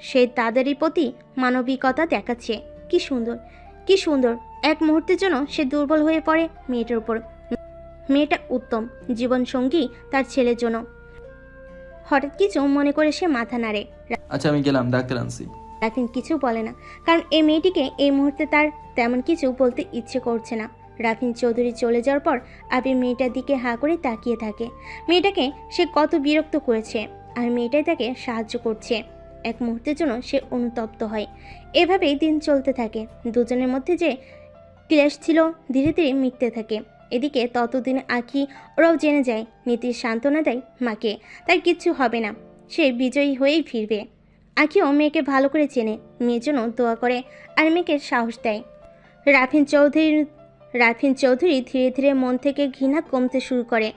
সে তাদেরই প্রতি মানবিকতা দেখাচ্ছে। কি সুন্দর। এক মুহূর্তের জন্য সে দুর্বল হয়ে পড়ে মেয়েটার উপর। মেয়েটা উত্তম জীবন সঙ্গী তার ছেলের জন্য। হঠাৎ কিছু মনে করে সে মাথা নাড়ে। আচ্ছা আমি গেলাম, ডাক্তার আনছি। রাফিন কিছু বলে না, কারণ এই মেয়েটিকে এই মুহূর্তে তার তেমন কিছু বলতে ইচ্ছে করছে না। রাফিন চৌধুরী চলে যাওয়ার পর আবির মেয়েটার দিকে হাঁ করে তাকিয়ে থাকে। মেয়েটাকে সে কত বিরক্ত করেছে, আর মেয়েটাই তাকে সাহায্য করছে। এক মুহূর্তের জন্য সে অনুতপ্ত হয়। এভাবেই দিন চলতে থাকে। দুজনের মধ্যে যে ক্লেশ ছিল ধীরে ধীরে মিটতে থাকে। এদিকে ততদিনে আঁখি ওরাও জেনে যায় নীতির সান্ত্বনা দেয় মাকে, তাই কিচ্ছু হবে না, সে বিজয়ী হয়েই ফিরবে। আঁখিও মেয়েকে ভালো করে চেনে, মেয়ের জন্য দোয়া করে আর মেয়েকে সাহস দেয়। রাফিন চৌধুরী ধীরে ধীরে মন থেকে ঘৃণা কমতে শুরু করে।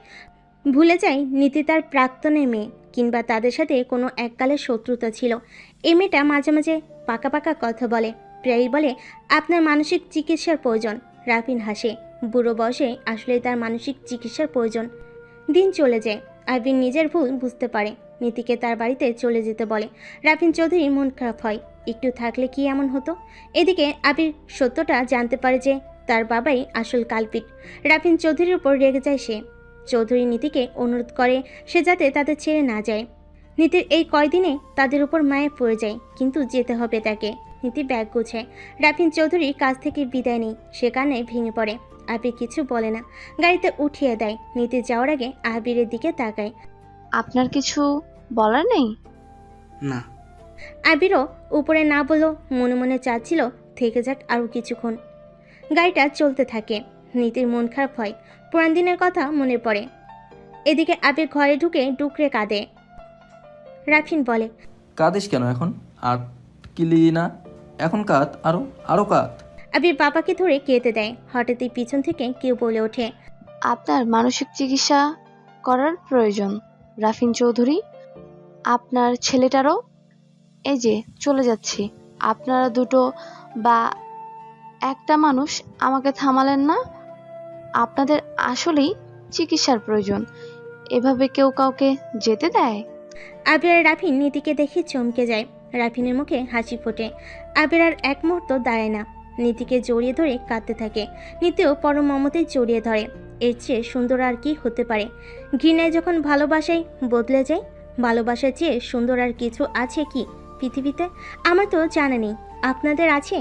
ভুলে যায় নীতি তার প্রাক্তনের মেয়ে, কিংবা তাদের সাথে কোনো এককালের শত্রুতা ছিল। এই মেয়েটা মাঝে মাঝে পাকা পাকা কথা বলে, প্রায়ই বলে আপনার মানসিক চিকিৎসার প্রয়োজন। রাফিন হাসে, বুড়ো বয়সে আসলে তার মানসিক চিকিৎসার প্রয়োজন। দিন চলে যায়, আবির নিজের ভুল বুঝতে পারে, নীতিকে তার বাড়িতে চলে যেতে বলে। রাফিন চৌধুরী মন খারাপ হয়, একটু থাকলে কি এমন হতো। এদিকে আবির সত্যটা জানতে পারে যে তার বাবাই আসল কালপিট। রাফিন চৌধুরীর উপর রেগে যায় সে। চৌধুরী নীতিকে অনুরোধ করে সে যাতে তাদের ছেড়ে না যায়। নীতির এই কয়দিনে তাদের উপর মায়ে পড়ে যায়, কিন্তু যেতে হবে তাকে। নীতি ব্যাগ গোছায়। রাফিন চৌধুরী কাজ থেকে বিদায় নেই, সে কান্নায় ভেঙে পড়ে। আবির কিছু বলে না, গাড়িতে উঠিয়ে দেয়। নীতি যাওয়ার আগে আবিরের দিকে তাকায়। আপনার কিছু বলার নেই? না। আবিরও উপরে না বললেও মনে মনে চাচ্ছিল থেকে যাক আরও কিছুক্ষণ। গাড়িটা চলতে থাকে। নীতির মন খারাপ হয়, পুরান দিনের কথা মনে পড়ে। এদিকে আবির ঘরে ঢুকে ডুকরে কাঁদে। রাফিন বলে, কাঁদিস কেন এখন? আর কিলি না, এখন কাঁদ, আরো আরো কাঁদ। আবির বাবাকে ধরে কেঁদে দেয়। হঠাৎই পিছন থেকে কেউ বলে ওঠে, আপনার মানসিক চিকিৎসা করার প্রয়োজন রাফিন চৌধুরী, আপনার ছেলেটারও। এই যে চলে যাচ্ছি, আপনারা দুটো বা একটা মানুষ আমাকে থামালেন না। আপনাদের আসলেই চিকিৎসার প্রয়োজন, এভাবে কেউ কাউকে যেতে দেয়? আবির আর রাফিন নীতিকে দেখে চমকে যায়। রাফিনের মুখে হাসি ফোটে। আবির আর এক মুহূর্ত দাঁড়ায় না, নীতিকে জড়িয়ে ধরে কাঁদতে থাকে। নীতিও পরম মমতে জড়িয়ে ধরে। এর চেয়ে সুন্দর আর কি হতে পারে? ঘৃণায় যখন ভালোবাসায় বদলে যায়, ভালোবাসার চেয়ে সুন্দর আর কিছু আছে কি পৃথিবীতে? আমার তো জানা নেই, আপনাদের আছে?